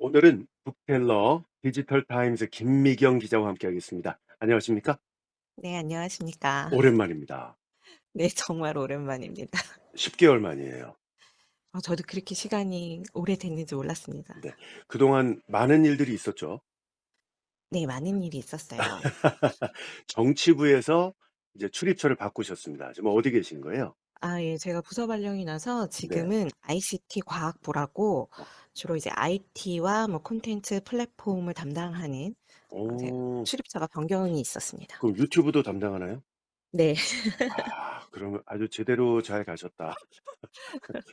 오늘은 북텔러 디지털 타임즈 김미경 기자와 함께하겠습니다. 안녕하십니까? 네, 안녕하십니까. 오랜만입니다. 네, 정말 오랜만입니다. 10개월 만이에요. 저도 그렇게 시간이 오래됐는지 몰랐습니다. 네. 그동안 많은 일들이 있었죠. 네, 많은 일이 있었어요. 정치부에서 이제 출입처를 바꾸셨습니다. 지금 어디 계신 거예요? 예, 제가 부서 발령이 나서 네. 지금은 ICT 과학부라고 어. 주로 이제 IT와 뭐 콘텐츠 플랫폼을 담당하는 제가 어. 출입처가 변경이 있었습니다. 그럼 유튜브도 담당하나요? 네. 그러면 아주 제대로 잘 가셨다 그렇게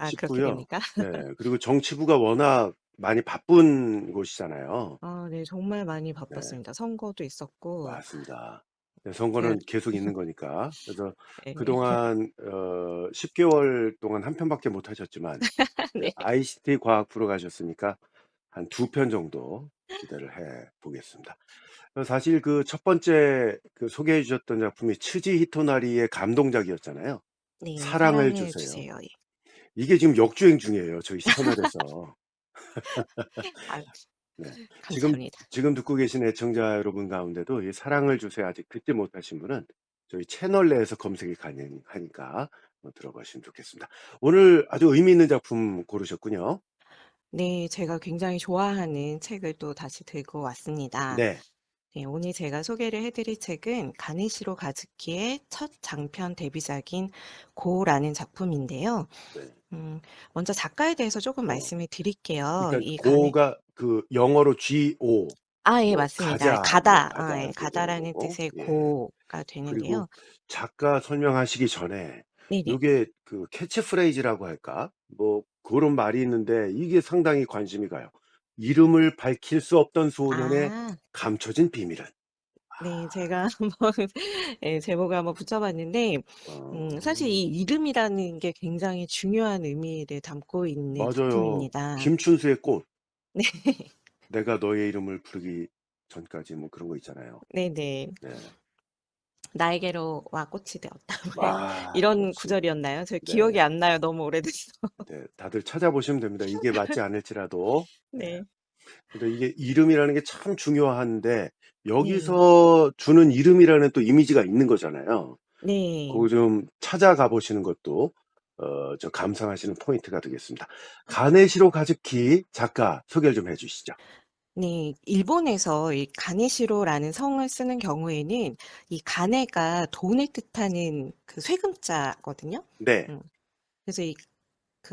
싶고요. 됩니까? 네. 그리고 정치부가 워낙 많이 바쁜 곳이잖아요. 네, 정말 많이 네. 바빴습니다. 선거도 있었고 맞습니다. 네, 제가 선거는 계속 있는 거니까. 그래서 예. 그동안 10 개월 동안 한 편밖에 못 하셨지만 네. ICT 과학부로 가셨으니까 한 2편 정도 기대를 해 보겠습니다. 사실 그 첫 번째 그 소개해 주셨던 작품이 츠지 히토나리의 감동작이었잖아요. 네, 사랑을 사랑을 주세요. 주세요. 예. 이게 지금 역주행 중이에요, 저희 채널에서. 아, 네. 지금 감사합니다. 듣고 계신 애청자 여러분 가운데도 이 사랑을 주세요 아직 듣지 못하신 분은 저희 채널 내에서 검색이 가능하니까 들어가시면 좋겠습니다. 오늘 아주 의미 있는 작품 고르셨군요. 네. 제가 굉장히 좋아하는 책을 또 다시 들고 왔습니다. 네. 네. 오늘 제가 소개를 해 드릴 책은 가네시로 가즈키의 첫 장편 데뷔작인 고라는 작품인데요. 네. 음 먼저 작가에 대해서 조금 어 말씀을 드릴게요. 그러니까 이 가네 고가 그 영어로 GO 예, 뭐 맞습니다. 가자 뭐 가다. 가다 예. 그 정도. 가다라는 뜻의 예. 고가 그리고 되는데요. 작가 설명하시기 전에 네네. 요게 그 캐치프레이즈라고 할까? 뭐 그런 말이 있는데 이게 상당히 관심이 가요. "이름을 밝힐 수 없던 소년의 아. 감춰진 비밀은." 네. 제가 한번 제목을 한번 붙여 봤는데 사실 어 이 이름이라는 게 굉장히 중요한 의미를 담고 있는 맞아요. 작품입니다. 김춘수의 꽃, 네. 내가 너의 이름을 부르기 전까지 뭐 그런 거 있잖아요. 네네. 네. "나에게로 와 꽃이 되었다." 뭐 이런 그렇지. 구절이었나요? 저 네. 기억이 안 나요. 너무 오래돼서. 네. 다들 찾아보시면 됩니다. 이게 맞지 않을지라도. 네. 네. 근데 이게 이름이라는 게 참 중요한데 네. 여기서 주는 이름이라는 또 이미지가 있는 거잖아요. 네. 고거 좀 찾아가 보시는 것도 감상하시는 포인트가 되겠습니다. 가네시로 가즈키 작가 소개를 좀 해 주시죠. 네. 일본에서 이 가네시로라는 성을 쓰는 경우에는 이 가네가 돈을 뜻하는 그 쇠금자거든요. 네. 음. 그래서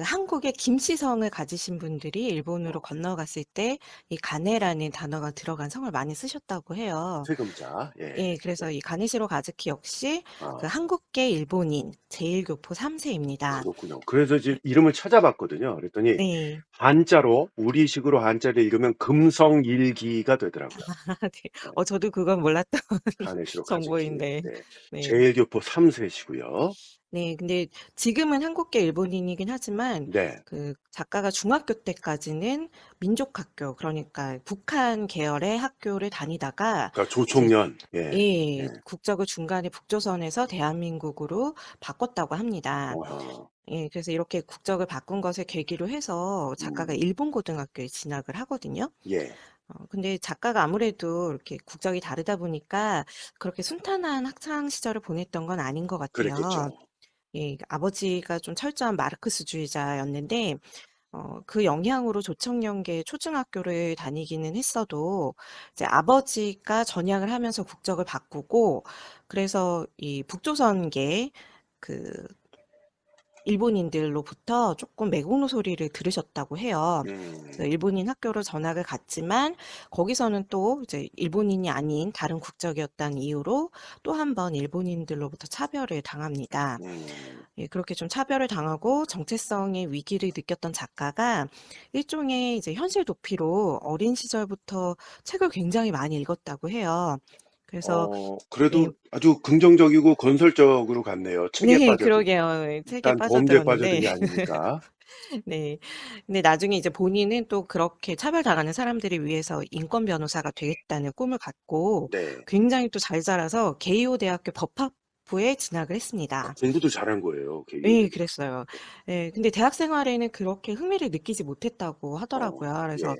한국에 김씨성을 가지신 분들이 일본으로 어 건너갔을 때 이 가네라는 단어가 들어간 성을 많이 쓰셨다고 해요. 세금자. 예. 예. 그래서 이 가네시로 가즈키 역시 그 아 한국계 일본인 제1교포 3 세입니다. 그렇군요. 그래서 예. 이제 이름을 찾아봤거든요. 그랬더니 네. 한자로 우리식으로 한자를 읽으면 금성일기가 되더라고요. 네. 네. 저도 그건 몰랐던 가네시로 가즈키. 정보인데. 네. 네. 제일교포 3 세시고요. 네. 근데 지금은 한국계 일본인이긴 하지만 네. 그 작가가 중학교 때까지는 민족학교, 그러니까 북한 계열의 학교를 다니다가 그러니까 이제 조총련. 예. 예, 예. 국적을 중간에 북조선에서 대한민국으로 바꿨다고 합니다. 어허. 예, 그래서 이렇게 국적을 바꾼 것을 계기로 해서 작가가 음. 일본 고등학교에 진학을 하거든요. 예. 근데 작가가 아무래도 이렇게 국적이 다르다 보니까 그렇게 순탄한 학창 시절을 보냈던 건 아닌 것 같아요. 그랬겠죠. 예. 아버지가 좀 철저한 마르크스주의자였는데 그 영향으로 조청년계 초중학교를 다니기는 했어도 이제 아버지가 전향을 하면서 국적을 바꾸고, 그래서 이 북조선계 그 일본인들로부터 쪼끔 매국노 소리를 들으셨다고 해요. 그래서 음. 일본인 학교로 전학을 갔지만 거기서는 또 이제 일본인이 아닌 다른 국적이었다는 이유로 또 한 번 일본인들로부터 차별을 당합니다. 음. 예, 그렇게 좀 차별을 당하고 정체성의 위기를 느꼈던 작가가 일종의 이제 현실 도피로 어린 시절부터 책을 굉장히 많이 읽었다고 해요. 그래서 예. 그래도 아주 긍정적이고 건설적으로 갔네요. 책에 네, 빠져들기. 그러게요. 예, 책에 일단 범죄에 빠져든 빠져들었는데 게 아니니까. 네. 근데 나중에 이제 본인은 또 그렇게 차별당하는 사람들을 위해서 인권 변호사가 되겠다는 꿈을 갖고 네. 굉장히 또 잘 자라서 게이오 대학교 법학 대학부에 진학을 아, 했습니다. 공부도 잘한 거예요, 예, 개인적으로. 그랬어요. 예, 근데 대학 생활에는 그렇게 흥미를 느끼지 못했다고 하더라고요. 예. 그래서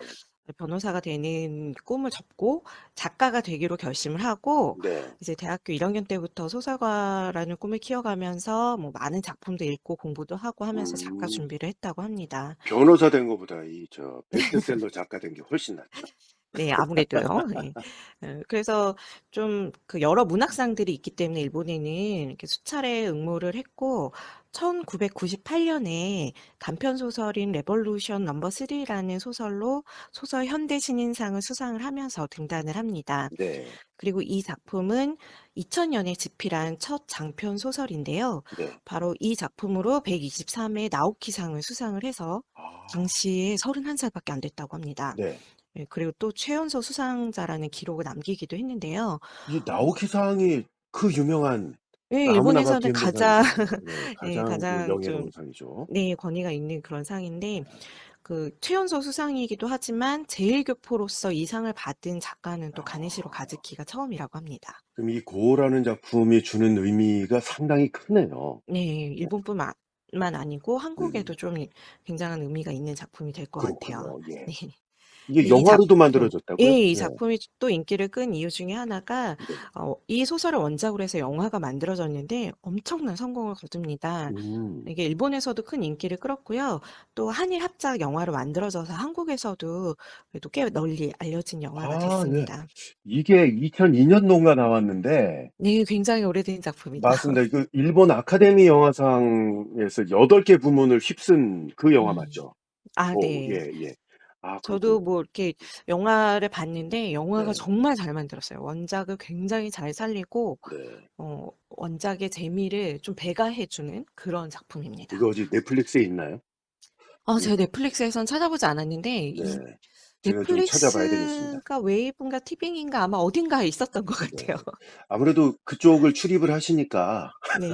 변호사가 되는 꿈을 접고 작가가 되기로 결심을 하고 네. 이제 대학교 1학년 때부터 소설가라는 꿈을 키워가면서 뭐 많은 작품도 읽고 공부도 하고 하면서 작가 음. 준비를 했다고 합니다. 변호사 된 거보다 이 베스트셀러 작가 된 게 훨씬 낫죠. 네, 아무래도요. 예. 그래서 좀 그 여러 문학상들이 있기 때문에 일본에는 이렇게 수차례 응모를 했고 1998년에 단편 소설인 레볼루션 넘버 3라는 소설로 소설 현대 신인상을 수상을 하면서 등단을 합니다. 네. 그리고 이 작품은 2000년에 집필한 첫 장편 소설인데요. 네. 바로 이 작품으로 123회 나오키상을 수상을 해서 아. 당시에 31살밖에 안 됐다고 합니다. 네. 예, 그리고 또 최연소 수상자라는 기록을 남기기도 했는데요. 이 어 나오키 상이 그 유명한 예, 그 아무나 일본에서는 받기 힘든 가장 상이잖아요. 네. 예, 가장 그 가장 좀 명예로운 상이죠. 네, 권위가 있는 그런 상인데 그 최연소 수상이기도 하지만 제일교포로서 이 상을 받은 작가는 또 가네시로 아. 가즈키가 처음이라고 합니다. 그럼 이 고라는 작품이 주는 의미가 상당히 크네요. 네. 네. 일본뿐만 아니고 음. 한국에도 좀 굉장한 의미가 있는 작품이 될 것 같아요. 그렇군요. 예. 네. 이게 근데 이 영화로도 작품 만들어졌다고요? 예, 이 예. 작품이 또 인기를 끈 이유 중에 하나가 네. 이 소설을 원작으로 해서 영화가 만들어졌는데 엄청난 성공을 거둡니다. 음. 이게 일본에서도 큰 인기를 끌었고요. 또 한일 합작 영화로 만들어져서 한국에서도 그래도 꽤 널리 알려진 영화가 아, 예. 됐습니다. 이게 2002 년도인가 나왔는데 네, 굉장히 오래된 작품이죠. 맞습니다. 그 일본 아카데미 영화상에서 8개 부문을 휩쓴 그 영화 음. 맞죠? 아, 오, 네. 예. 아, 그렇군요. 저도 뭐 이렇게 영화를 봤는데 영화가 네. 정말 잘 만들었어요. 원작을 굉장히 잘 살리고 네. 원작의 재미를 좀 배가해 주는 그런 작품입니다. 이거 어디 넷플릭스에 있나요? 이 제가 넷플릭스에선 찾아보지 않았는데 이 네. 제가 좀 찾아봐야 되겠습니다. 넷플릭스인가 웨이브인가 티빙인가 아마 어딘가에 있었던 것 네. 같아요. 아무래도 그쪽을 출입을 하시니까 네.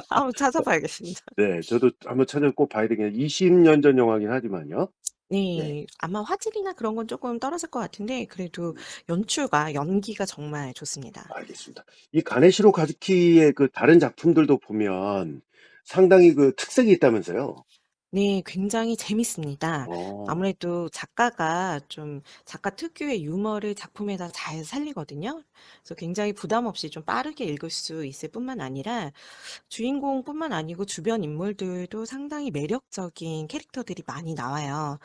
한번 찾아봐야겠습니다. 네, 저도 한번 찾아 꼭 봐야 되겠네요. 20년 전 영화긴 하지만요. 네. 네. 아마 화질이나 그런 건 쪼끔 떨어질 것 같은데 그래도 음. 연기가 정말 좋습니다. 알겠습니다. 이 가네시로 카즈키의 그 다른 작품들도 보면 상당히 그 특색이 있다면서요? 네. 굉장히 재밌습니다. 어. 아무래도 작가가 좀 작가 특유의 유머를 작품에다 잘 살리거든요. 그래서 굉장히 부담 없이 좀 빠르게 읽을 수 있을 뿐만 아니라 주인공뿐만 아니고 주변 인물들도 상당히 매력적인 캐릭터들이 많이 나와요.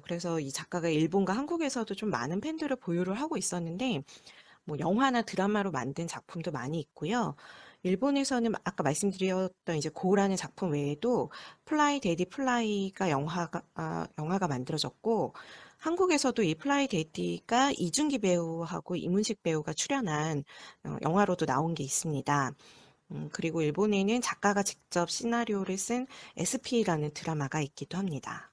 그래서 이 작가가 일본과 한국에서도 좀 많은 팬들을 보유를 하고 있었는데 뭐 영화나 드라마로 만든 작품도 많이 있고요. 일본에서는 아까 말씀드렸던 이제 고라는 작품 외에도 플라이 데디 플라이가 영화가 만들어졌고 한국에서도 이 플라이 데디가 이준기 배우하고 이문식 배우가 출연한 영화로도 나온 게 있습니다. 그리고 일본에는 작가가 직접 시나리오를 쓴 SP라는 드라마가 있기도 합니다.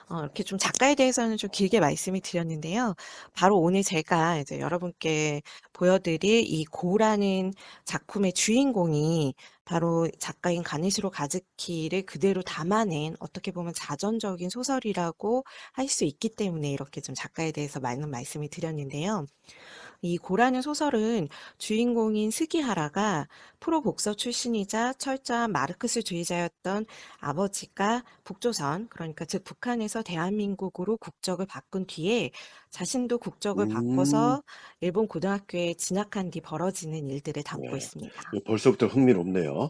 이렇게 좀 작가에 대해서는 좀 길게 말씀을 드렸는데요. 바로 오늘 제가 이제 여러분께 보여드릴 이 고라는 작품의 주인공이 바로 작가인 가네시로 가즈키를 그대로 담아낸 어떻게 보면 자전적인 소설이라고 할 수 있기 때문에 이렇게 좀 작가에 대해서 많은 말씀을 드렸는데요. 이 고라는 소설은 주인공인 스기하라가 프로 복서 출신이자 철저한 마르크스주의자였던 아버지가 북조선, 그러니까 즉 북한에서 대한민국으로 국적을 바꾼 뒤에 자신도 국적을 음. 바꿔서 일본 고등학교에 진학한 뒤 벌어지는 일들을 담고 네. 있습니다. 벌써부터 흥미롭네요.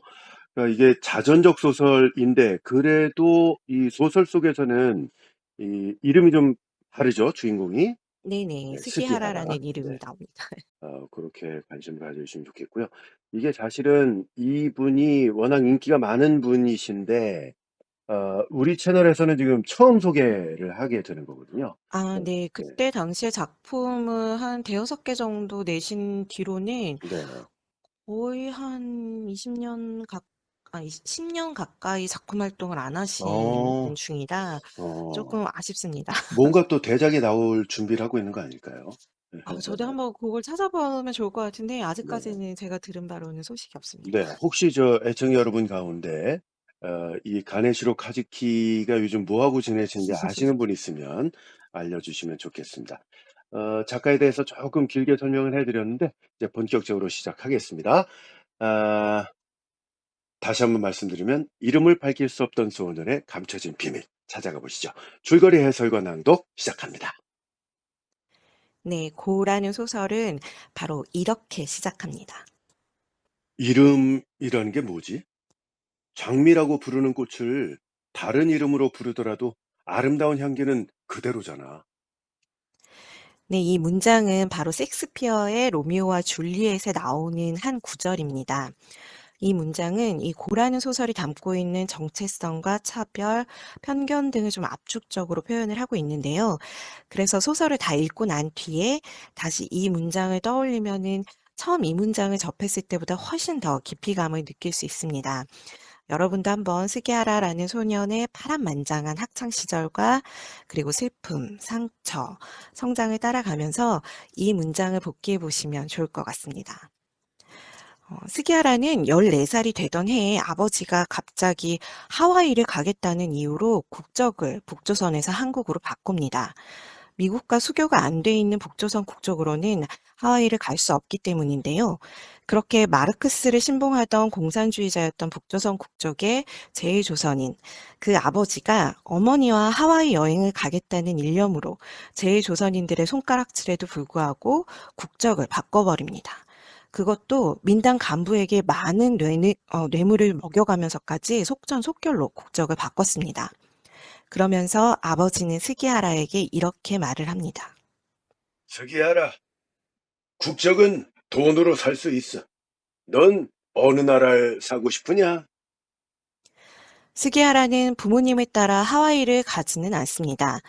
그러니까 이게 자전적 소설인데 그래도 이 소설 속에서는 이 이름이 좀 다르죠, 주인공이? 네네. 네, 스기하라. 스기하라라는 네. 이름이 나옵니다. 그렇게 관심을 가져주시면 좋겠고요. 이게 사실은 이분이 워낙 인기가 많은 분이신데 우리 채널에서는 지금 처음 소개를 하게 되는 거거든요. 아, 네. 네. 네. 그때 당시에 작품을 한 대여섯 개 정도 내신 뒤로는 네. 거의 한 20년 각 아 10년 가까이 작품 활동을 안 하시는 어. 중이라 어. 쪼끔 아쉽습니다. 뭔가 또 대작이 나올 준비를 하고 있는 거 아닐까요? 저도 한번 그걸 찾아보면 좋을 것 같은데 네. 아직까지는 제가 들은 바로는 소식이 없습니다. 네. 혹시 애청자 여러분 가운데 이 가네시로 카즈키가 요즘 뭐 하고 지내시는지 아시는 분 있으면 알려주시면 좋겠습니다. 작가에 대해서 조금 길게 설명을 해 드렸는데 이제 본격적으로 시작하겠습니다. 아 다시 한번 말씀드리면 이름을 밝힐 수 없던 소년의 감춰진 비밀 찾아가 보시죠. 줄거리 해설과 낭독 시작합니다. 네, 고라는 소설은 바로 이렇게 시작합니다. 이름이라는 게 뭐지? 장미라고 부르는 꽃을 다른 이름으로 부르더라도 아름다운 향기는 그대로잖아. 네, 이 문장은 바로 셰익스피어의 로미오와 줄리엣에 나오는 한 구절입니다. 이 문장은 이 고라는 소설이 담고 있는 정체성과 차별, 편견 등을 좀 압축적으로 표현을 하고 있는데요. 그래서 소설을 다 읽고 난 뒤에 다시 이 문장을 떠올리면은 처음 이 문장을 접했을 때보다 훨씬 더 깊이감을 느낄 수 있습니다. 여러분도 한번 스기야라라는 소년의 파란만장한 학창 시절과 그리고 슬픔, 상처, 성장을 따라가면서 이 문장을 복기해 보시면 좋을 것 같습니다. 스기야라는 14살이 되던 해에 아버지가 갑자기 하와이를 가겠다는 이유로 국적을 북조선에서 한국으로 바꿉니다. 미국과 수교가 안 돼 있는 북조선 국적으로는 하와이를 갈 수 없기 때문인데요. 그렇게 마르크스를 신봉하던 공산주의자였던 북조선 국적의 제1조선인 그 아버지가 어머니와 하와이 여행을 가겠다는 일념으로 제1조선인들의 손가락질에도 불구하고 국적을 바꿔버립니다. 그것도 민당 간부에게 많은 뇌물을 먹여가면서까지 속전속결로 국적을 바꿨습니다. 그러면서 아버지는 스기야라에게 이렇게 말을 합니다. 저기야라, 국적은 돈으로 살 수 있어. 넌 어느 나라를 사고 싶으냐? 스기야라는 부모님을 따라 하와이를 가지는 않습니다.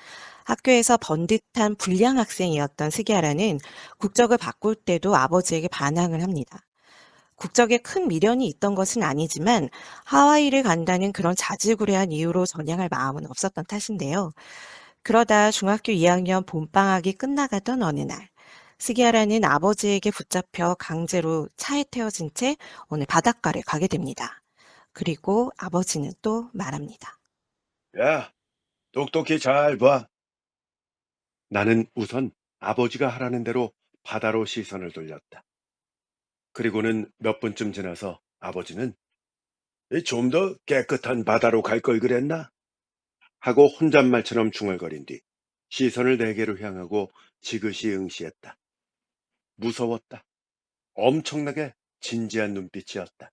학교에서 번듯한 불량 학생이었던 스기야라는 국적을 바꿀 때도 아버지에게 반항을 합니다. 국적에 큰 미련이 있던 것은 아니지만 하와이를 간다는 그런 자질구레한 이유로 전향할 마음은 없었던 탓인데요. 그러다 중학교 2학년 봄방학이 끝나가던 어느 날, 스기야라는 아버지에게 붙잡혀 강제로 차에 태워진 채 어느 바닷가를 가게 됩니다. 그리고 아버지는 또 말합니다. 야, 똑똑히 잘 봐. 나는 우선 아버지가 하라는 대로 바다로 시선을 돌렸다. 그리고는 몇 분쯤 지나서 아버지는 좀 더 깨끗한 바다로 갈 걸 그랬나? 하고 혼잣말처럼 중얼거린 뒤 시선을 내게로 향하고 지그시 응시했다. 무서웠다. 엄청나게 진지한 눈빛이었다.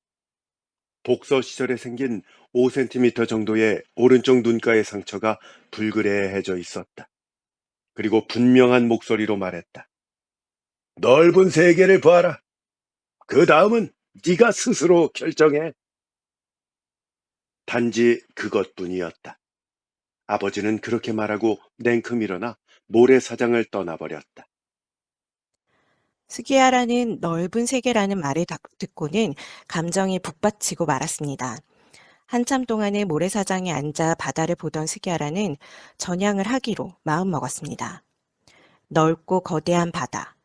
복서 시절에 생긴 5cm 정도의 오른쪽 눈가의 상처가 불그레해져 있었다. 그리고 분명한 목소리로 말했다. 넓은 세계를 봐라. 그 다음은 네가 스스로 결정해. 단지 그것뿐이었다. 아버지는 그렇게 말하고 냉큼 일어나 모래사장을 떠나버렸다. 스기야라는 넓은 세계라는 말을 듣고는 감정이 북받치고 말았습니다. 한참 동안의 모래사장에 앉아 바다를 보던 스기야라는 전향을 하기로 마음먹었습니다. 넓고 거대한 바다,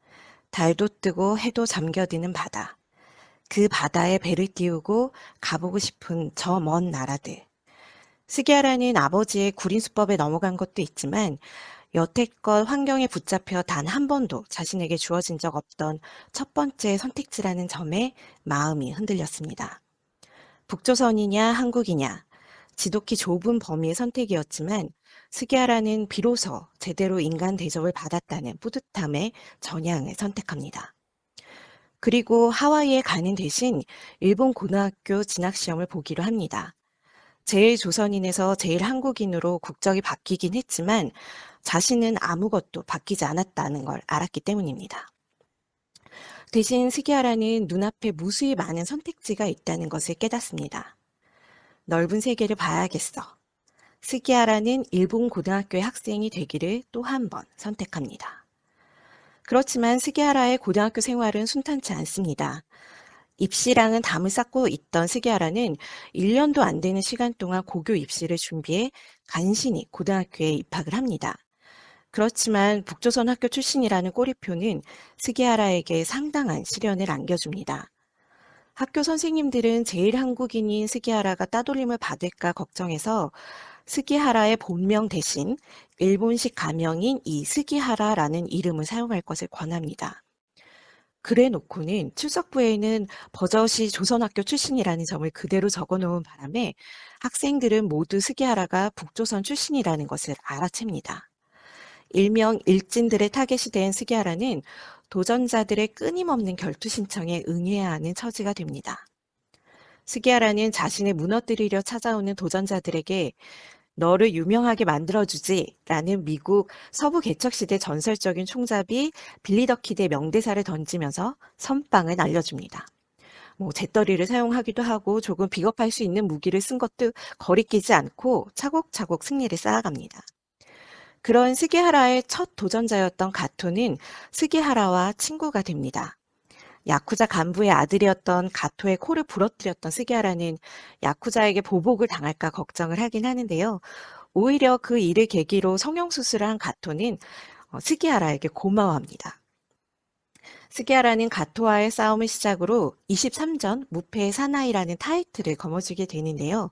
달도 뜨고 해도 잠겨드는 바다, 그 바다에 배를 띄우고 가보고 싶은 저 먼 나라들. 스기야라는 아버지의 구린수법에 넘어간 것도 있지만 여태껏 환경에 붙잡혀 단 한 번도 자신에게 주어진 적 없던 첫 번째 선택지라는 점에 마음이 흔들렸습니다. 북조선이냐 한국이냐 지독히 좁은 범위의 선택이었지만 스기야라는 비로소 제대로 인간 대접을 받았다는 뿌듯함에 전향을 선택합니다. 그리고 하와이에 가는 대신 일본 고등학교 진학시험을 보기로 합니다. 제일 조선인에서 제일 한국인으로 국적이 바뀌긴 했지만 자신은 아무것도 바뀌지 않았다는 걸 알았기 때문입니다. 대신 스기야라는 눈앞에 무수히 많은 선택지가 있다는 것을 깨닫습니다. 넓은 세계를 봐야겠어. 스기야라는 일본 고등학교의 학생이 되기를 또 한 번 선택합니다. 그렇지만 스기야라의 고등학교 생활은 순탄치 않습니다. 입시랑은 담을 쌓고 있던 스기야라는 1년도 안 되는 시간 동안 고교 입시를 준비해 간신히 고등학교에 입학을 합니다. 그렇지만 북조선 학교 출신이라는 꼬리표는 스기야라에게 상당한 시련을 안겨줍니다. 학교 선생님들은 제일 한국인인 스기야라가 따돌림을 받을까 걱정해서 스기하라의 본명 대신 일본식 가명인 이 스기하라라는 이름을 사용할 것을 권합니다. 그래 놓고는 출석부에는 버젓이 조선학교 출신이라는 점을 그대로 적어 놓은 바람에 학생들은 모두 스기하라가 북조선 출신이라는 것을 알아챕니다. 일명 일진들의 타겟이 된 스기하라는 도전자들의 끊임없는 결투 신청에 응해야 하는 처지가 됩니다. 스기하라는 자신을 무너뜨리려 찾아오는 도전자들에게 너를 유명하게 만들어주지 라는 미국 서부 개척시대 전설적인 총잡이 빌리 더 키드의 명대사를 던지면서 선빵을 날려줍니다. 재떨이를 사용하기도 하고 조금 비겁할 수 있는 무기를 쓴 것도 거리끼지 않고 차곡차곡 승리를 쌓아갑니다. 그런 스기하라의 첫 도전자였던 가토는 스기하라와 친구가 됩니다. 야쿠자 간부의 아들이었던 가토의 코를 부러뜨렸던 스기하라는 야쿠자에게 보복을 당할까 걱정을 하긴 하는데요. 오히려 그 일을 계기로 성형수술을 한 가토는 스기하라에게 고마워합니다. 스기하라는 가토와의 싸움을 시작으로 23전 무패의 사나이라는 타이틀을 거머쥐게 되는데요.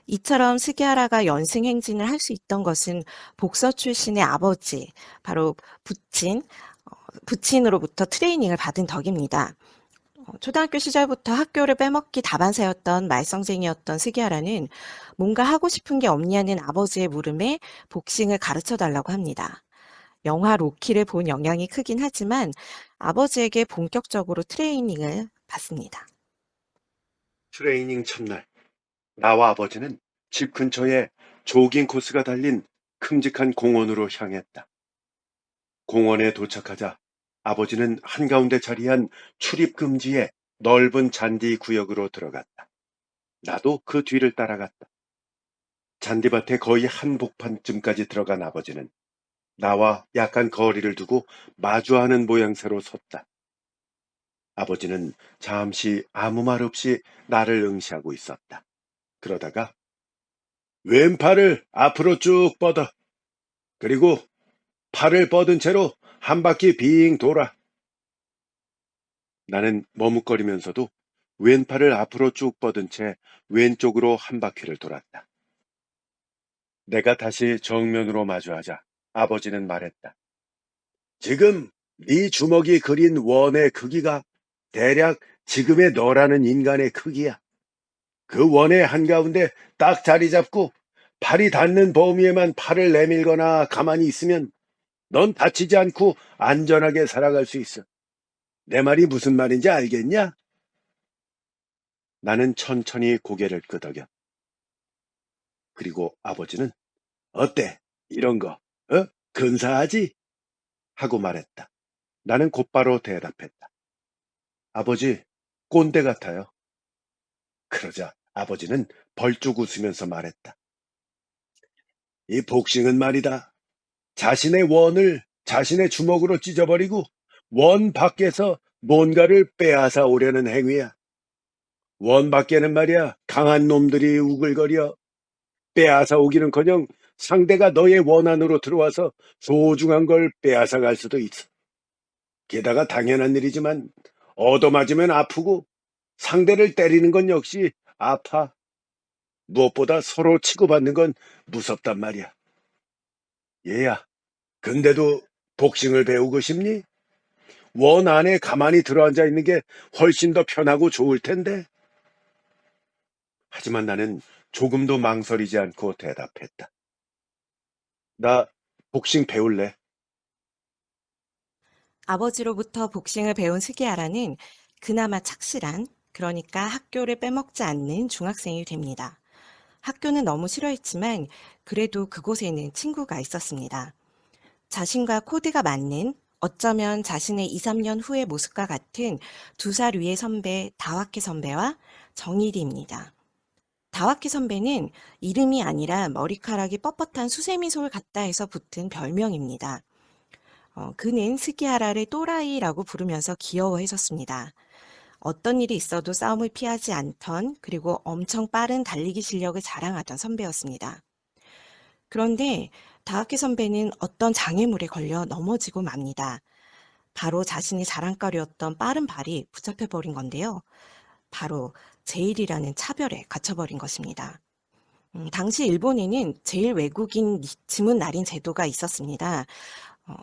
이처럼 스기하라가 연승행진을 할 수 있던 것은 복서 출신의 아버지, 바로 부친으로부터 트레이닝을 받은 덕입니다. 초등학교 시절부터 학교를 빼먹기 다반사였던 말썽쟁이였던 스기하라는 뭔가 하고 싶은 게 없냐는 아버지의 물음에 복싱을 가르쳐 달라고 합니다. 영화 로키를 본 영향이 크긴 하지만 아버지에게 본격적으로 트레이닝을 받습니다. 트레이닝 첫날, 나와 아버지는 집 근처에 조깅 코스가 달린 큼직한 공원으로 향했다. 공원에 도착하자 아버지는 한가운데 자리한 출입 금지의 넓은 잔디 구역으로 들어갔다. 나도 그 뒤를 따라갔다. 잔디밭에 거의 한복판쯤까지 들어간 아버지는 나와 약간 거리를 두고 마주하는 모양새로 섰다. 아버지는 잠시 아무 말 없이 나를 응시하고 있었다. 그러다가 왼팔을 앞으로 쭉 뻗어. 그리고 팔을 뻗은 채로 한 바퀴 빙 돌아. 나는 머뭇거리면서도 왼팔을 앞으로 쭉 뻗은 채 왼쪽으로 한 바퀴를 돌았다. 내가 다시 정면으로 마주하자 아버지는 말했다. 지금 네 주먹이 그린 원의 크기가 대략 지금의 너라는 인간의 크기야. 그 원의 한가운데 딱 자리 잡고 팔이 닿는 범위에만 팔을 내밀거나 가만히 있으면 넌 다치지 않고 안전하게 살아갈 수 있어. 내 말이 무슨 말인지 알겠냐? 나는 천천히 고개를 끄덕여. 그리고 아버지는 어때? 이런 거, 근사하지? 하고 말했다. 나는 곧바로 대답했다. 아버지, 꼰대 같아요. 그러자 아버지는 벌쩍 웃으면서 말했다. 이 복싱은 말이다. 자신의 원을 자신의 주먹으로 찢어버리고 원 밖에서 뭔가를 빼앗아 오려는 행위야. 원 밖에는 말이야 강한 놈들이 우글거려 빼앗아 오기는커녕 상대가 너의 원 안으로 들어와서 소중한 걸 빼앗아 갈 수도 있어. 게다가 당연한 일이지만 얻어맞으면 아프고 상대를 때리는 건 역시 아파. 무엇보다 서로 치고받는 건 무섭단 말이야. 얘야, 근데도 복싱을 배우고 싶니? 원 안에 가만히 들어앉아 있는 게 훨씬 더 편하고 좋을 텐데. 하지만 나는 조금도 망설이지 않고 대답했다. 나 복싱 배울래. 아버지로부터 복싱을 배운 스기하라는 그나마 착실한, 그러니까 학교를 빼먹지 않는 중학생이 됩니다. 학교는 너무 싫어했지만 그래도 그곳에는 친구가 있었습니다. 자신과 코드가 맞는, 어쩌면 자신의 2, 3년 후의 모습과 같은 2살 위의 선배 다와케 선배와 정일이입니다. 다와케 선배는 이름이 아니라 머리카락이 뻣뻣한 수세미솔 같다 해서 붙은 별명입니다. 그는 스기하라를 또라이라고 부르면서 귀여워했었습니다. 어떤 일이 있어도 싸움을 피하지 않던, 그리고 엄청 빠른 달리기 실력을 자랑하던 선배였습니다. 그런데 다하키 선배는 어떤 장애물에 걸려 넘어지고 맙니다. 바로 자신이 자랑거리였던 빠른 발이 붙잡혀버린 건데요. 바로 제일이라는 차별에 갇혀버린 것입니다. 당시 일본에는 제일 외국인 지문 날인 제도가 있었습니다. 어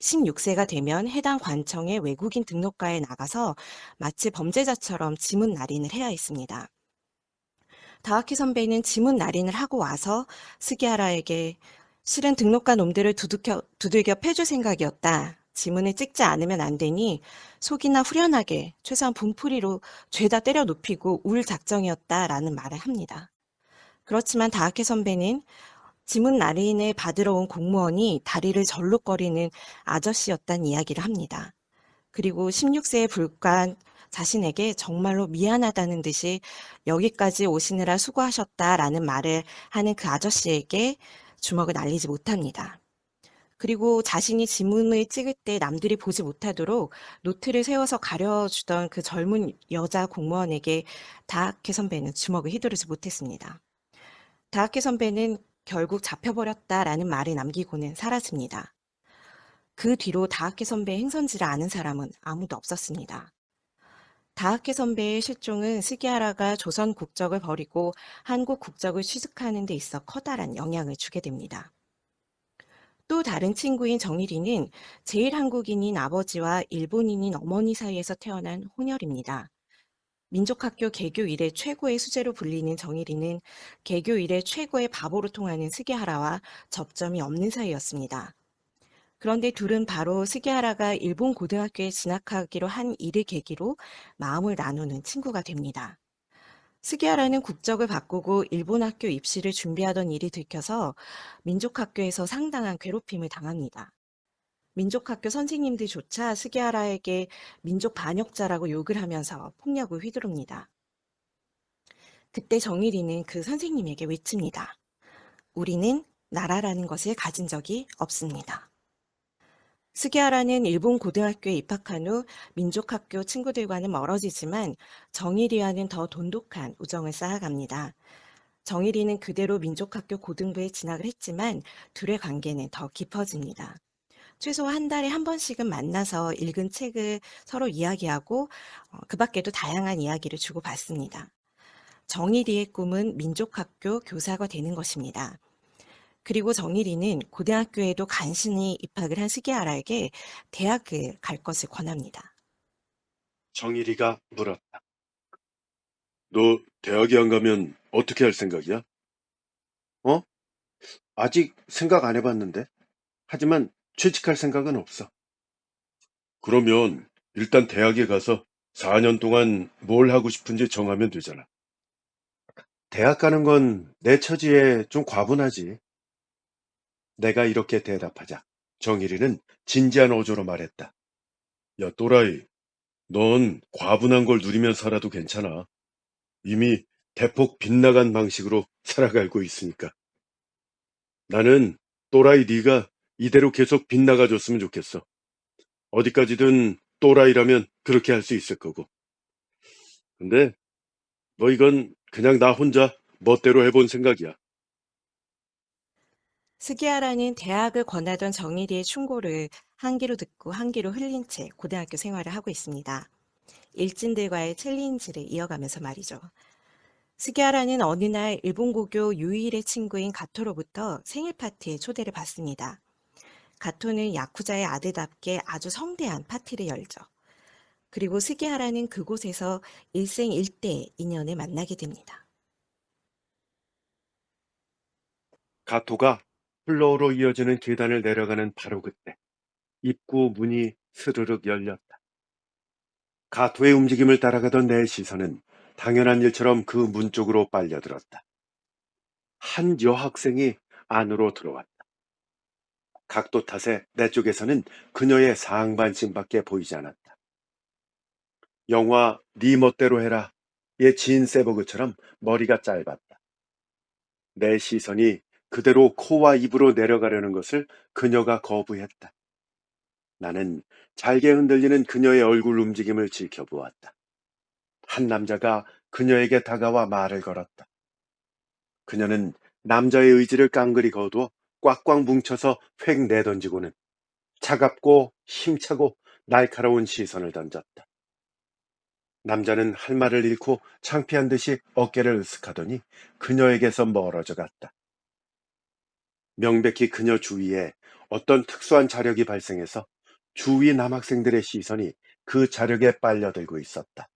16세가 되면 해당 관청의 외국인 등록과에 나가서 마치 범죄자처럼 지문 날인을 해야 했습니다. 다하키 선배는 지문 날인을 하고 와서 스기하라에게 "실은 등록과 놈들을 두들겨 패줄 생각이었다. 지문을 찍지 않으면 안 되니 속이나 후련하게 최소한 분풀이로 죄다 때려 눕히고 울 작정이었다라는 말을 합니다. 그렇지만 다하키 선배는 지문 날인을 받으러 온 공무원이 다리를 절룩거리는 아저씨였다는 이야기를 합니다. 그리고 16세에 불과한 자신에게 정말로 미안하다는 듯이 "여기까지 오시느라 수고하셨다."라는 말을 하는 그 아저씨에게 주먹을 날리지 못합니다. 그리고 자신이 지문을 찍을 때 남들이 보지 못하도록 노트를 세워서 가려주던 그 젊은 여자 공무원에게 다하키 선배는 주먹을 휘두르지 못했습니다. 다하키 선배는 "결국 잡혀버렸다."라는 말을 남기고는 사라집니다. 그 뒤로 다하키 선배의 행선지를 아는 사람은 아무도 없었습니다. 다하키 선배의 실종은 스기하라가 조선 국적을 버리고 한국 국적을 취득하는 데 있어 커다란 영향을 주게 됩니다. 또 다른 친구인 정일이는 제일 한국인인 아버지와 일본인인 어머니 사이에서 태어난 혼혈입니다. 민족학교 개교 이래 최고의 수재로 불리는 정일이는 개교 이래 최고의 바보로 통하는 스기하라와 접점이 없는 사이였습니다. 그런데 둘은 바로 스기하라가 일본 고등학교에 진학하기로 한 일을 계기로 마음을 나누는 친구가 됩니다. 스기하라는 국적을 바꾸고 일본 학교 입시를 준비하던 일이 들켜서 민족학교에서 상당한 괴롭힘을 당합니다. 민족학교 선생님들조차 스기하라에게 민족 반역자라고 욕을 하면서 폭력을 휘두릅니다. 그때 정일이는 그 선생님에게 외칩니다. "우리는 나라라는 것을 가진 적이 없습니다." 스기하라는 일본 고등학교에 입학한 후 민족학교 친구들과는 멀어지지만 정일이와는 더 돈독한 우정을 쌓아갑니다. 정일이는 그대로 민족학교 고등부에 진학을 했지만 둘의 관계는 더 깊어집니다. 최소 한 달에 한 번씩은 만나서 읽은 책을 서로 이야기하고 그 밖에도 다양한 이야기를 주고받습니다. 정일이의 꿈은 민족학교 교사가 되는 것입니다. 그리고 정일이는 고등학교에도 간신히 입학을 한 스기하라에게 대학을 갈 것을 권합니다. 정일이가 물었다. 너 대학에 안 가면 어떻게 할 생각이야? 어? 아직 생각 안 해봤는데. 하지만 취직할 생각은 없어. 그러면 일단 대학에 가서 4년 동안 뭘 하고 싶은지 정하면 되잖아. 대학 가는 건 내 처지에 좀 과분하지. 내가 이렇게 대답하자 정일이는 진지한 어조로 말했다. 야, 또라이, 넌 과분한 걸 누리면 살아도 괜찮아. 이미 대폭 빗나간 방식으로 살아가고 있으니까. 나는 또라이 네가 이대로 계속 빗나가줬으면 좋겠어. 어디까지든 또라이라면 그렇게 할 수 있을 거고. 근데 뭐 이건 그냥 나 혼자 멋대로 해본 생각이야. 스기하라는 대학을 권하던 정일이의 충고를 한 귀로 듣고 한 귀로 흘린 채 고등학교 생활을 하고 있습니다. 일진들과의 챌린지를 이어가면서 말이죠. 스기하라는 어느 날 일본고교 유일의 친구인 가토로부터 생일 파티에 초대를 받습니다. 가토는 야쿠자의 아들답게 아주 성대한 파티를 열죠. 그리고 스기하라는 그곳에서 일생일대 인연을 만나게 됩니다. 가토가 플로어로 이어지는 계단을 내려가는 바로 그때 입구 문이 스르륵 열렸다. 가토의 움직임을 따라가던 내 시선은 당연한 일처럼 그 문 쪽으로 빨려들었다. 한 여학생이 안으로 들어왔다. 각도 탓에 내 쪽에서는 그녀의 상반신밖에 보이지 않았다. 영화 네 멋대로 해라 의 진 세버그처럼 머리가 짧았다. 내 시선이 그대로 코와 입으로 내려가려는 것을 그녀가 거부했다. 나는 잘게 흔들리는 그녀의 얼굴 움직임을 지켜보았다. 한 남자가 그녀에게 다가와 말을 걸었다. 그녀는 남자의 의지를 깡그리 거두어 꽉꽉 뭉쳐서 획 내던지고는 차갑고 힘차고 날카로운 시선을 던졌다. 남자는 할 말을 잃고 창피한 듯이 어깨를 으쓱하더니 그녀에게서 멀어져 갔다. 명백히 그녀 주위에 어떤 특수한 자력이 발생해서 주위 남학생들의 시선이 그 자력에 빨려들고 있었다.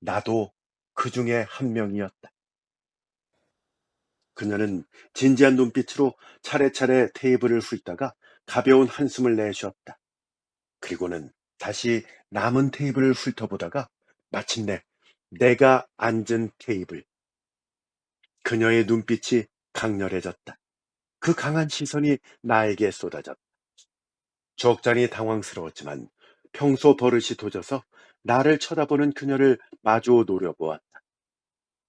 나도 그 중에 한 명이었다. 그녀는 진지한 눈빛으로 차례차례 테이블을 훑다가 가벼운 한숨을 내쉬었다. 그리고는 다시 남은 테이블을 훑어보다가 마침내 내가 앉은 테이블, 그녀의 눈빛이 강렬해졌다. 그 강한 시선이 나에게 쏟아졌다. 적잖이 당황스러웠지만 평소 버릇이 도져서 나를 쳐다보는 그녀를 마주 노려보았다.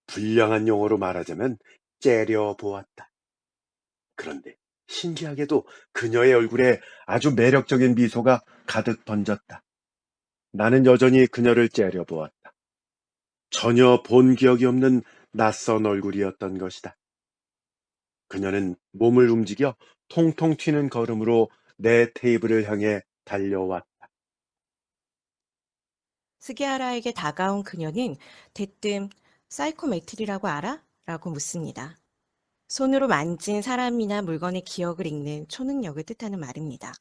불량한 용어로 말하자면 째려보았다. 그런데 신기하게도 그녀의 얼굴에 아주 매력적인 미소가 가득 번졌다. 나는 여전히 그녀를 째려보았다. 전혀 본 기억이 없는 낯선 얼굴이었던 것이다. 그녀는 몸을 움직여 통통 튀는 걸음으로 내 테이블을 향해 달려왔다. 스기하라에게 다가온 그녀는 대뜸 사이코메트리라고 알아? 라고 묻습니다. 손으로 만진 사람이나 물건의 기억을 읽는 초능력을 뜻하는 말입니다.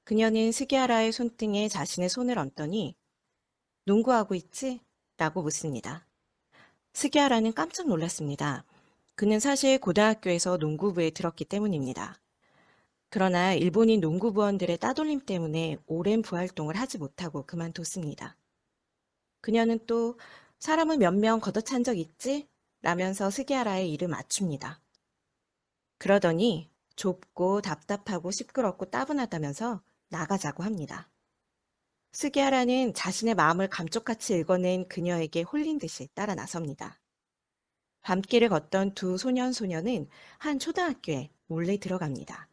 그녀는 스기하라의 손등에 자신의 손을 얹더니 농구하고 있지? 라고 묻습니다. 스기하라는 깜짝 놀랐습니다. 그는 사실 고등학교에서 농구부에 들었기 때문입니다. 그러나 일본인 농구부원들의 따돌림 때문에 오랜 부활동을 하지 못하고 그만뒀습니다. 그녀는 또 사람을 몇 명 걷어찬 적 있지? 라면서 스기하라의 일을 맞춥니다. 그러더니 좁고 답답하고 시끄럽고 따분하다면서 나가자고 합니다. 스기하라는 자신의 마음을 감쪽같이 읽어낸 그녀에게 홀린 듯이 따라 나섭니다. 밤길을 걷던 두 소년은 한 초등학교에 몰래 들어갑니다.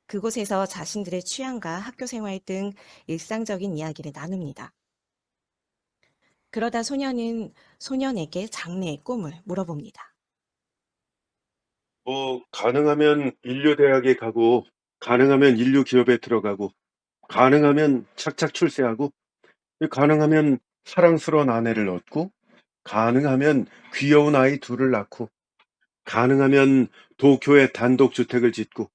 그곳에서 자신들의 취향과 학교 생활 등 일상적인 이야기를 나눕니다. 그러다 소년은 소년에게 장래의 꿈을 물어봅니다. 가능하면 인류대학에 가고, 가능하면 인류 기업에 들어가고, 가능하면 착착 출세하고, 가능하면 사랑스러운 아내를 얻고, 가능하면 귀여운 아이 둘을 낳고, 가능하면 도쿄에 단독주택을 짓고,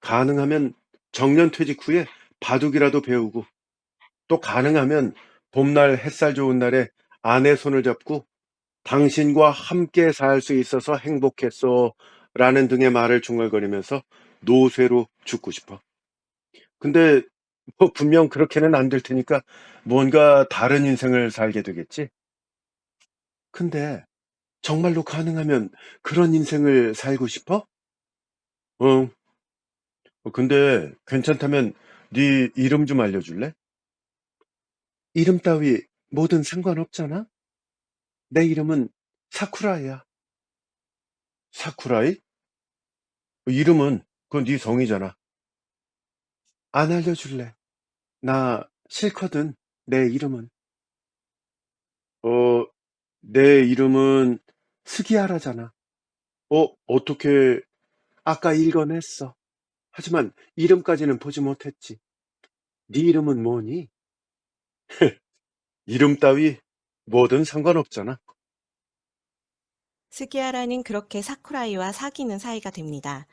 가능하면 정년퇴직 후에 바둑이라도 배우고, 또 가능하면 봄날 햇살 좋은 날에 아내 손을 잡고 당신과 함께 살 수 있어서 행복했어 라는 등의 말을 중얼거리면서 노쇠로 죽고 싶어. 근데 뭐 분명 그렇게는 안 될 테니까 뭔가 다른 인생을 살게 되겠지? 근데 정말로 가능하면 그런 인생을 살고 싶어? 응. 근데 괜찮다면 네 이름 좀 알려줄래? 이름 따위 뭐든 상관없잖아? 내 이름은 사쿠라야. 사쿠라이? 이름은 그건 네 성이잖아. 안 알려줄래. 나 싫거든. 내 이름은. 어, 내 이름은 스기야라잖아. 어떻게 아까 읽어냈어. 하지만 이름까지는 보지 못했지. 네 이름은 뭐니? 이름 따위 뭐든 상관없잖아. 스기하라는 그렇게 사쿠라이와 사귀는 사이가 됩니다.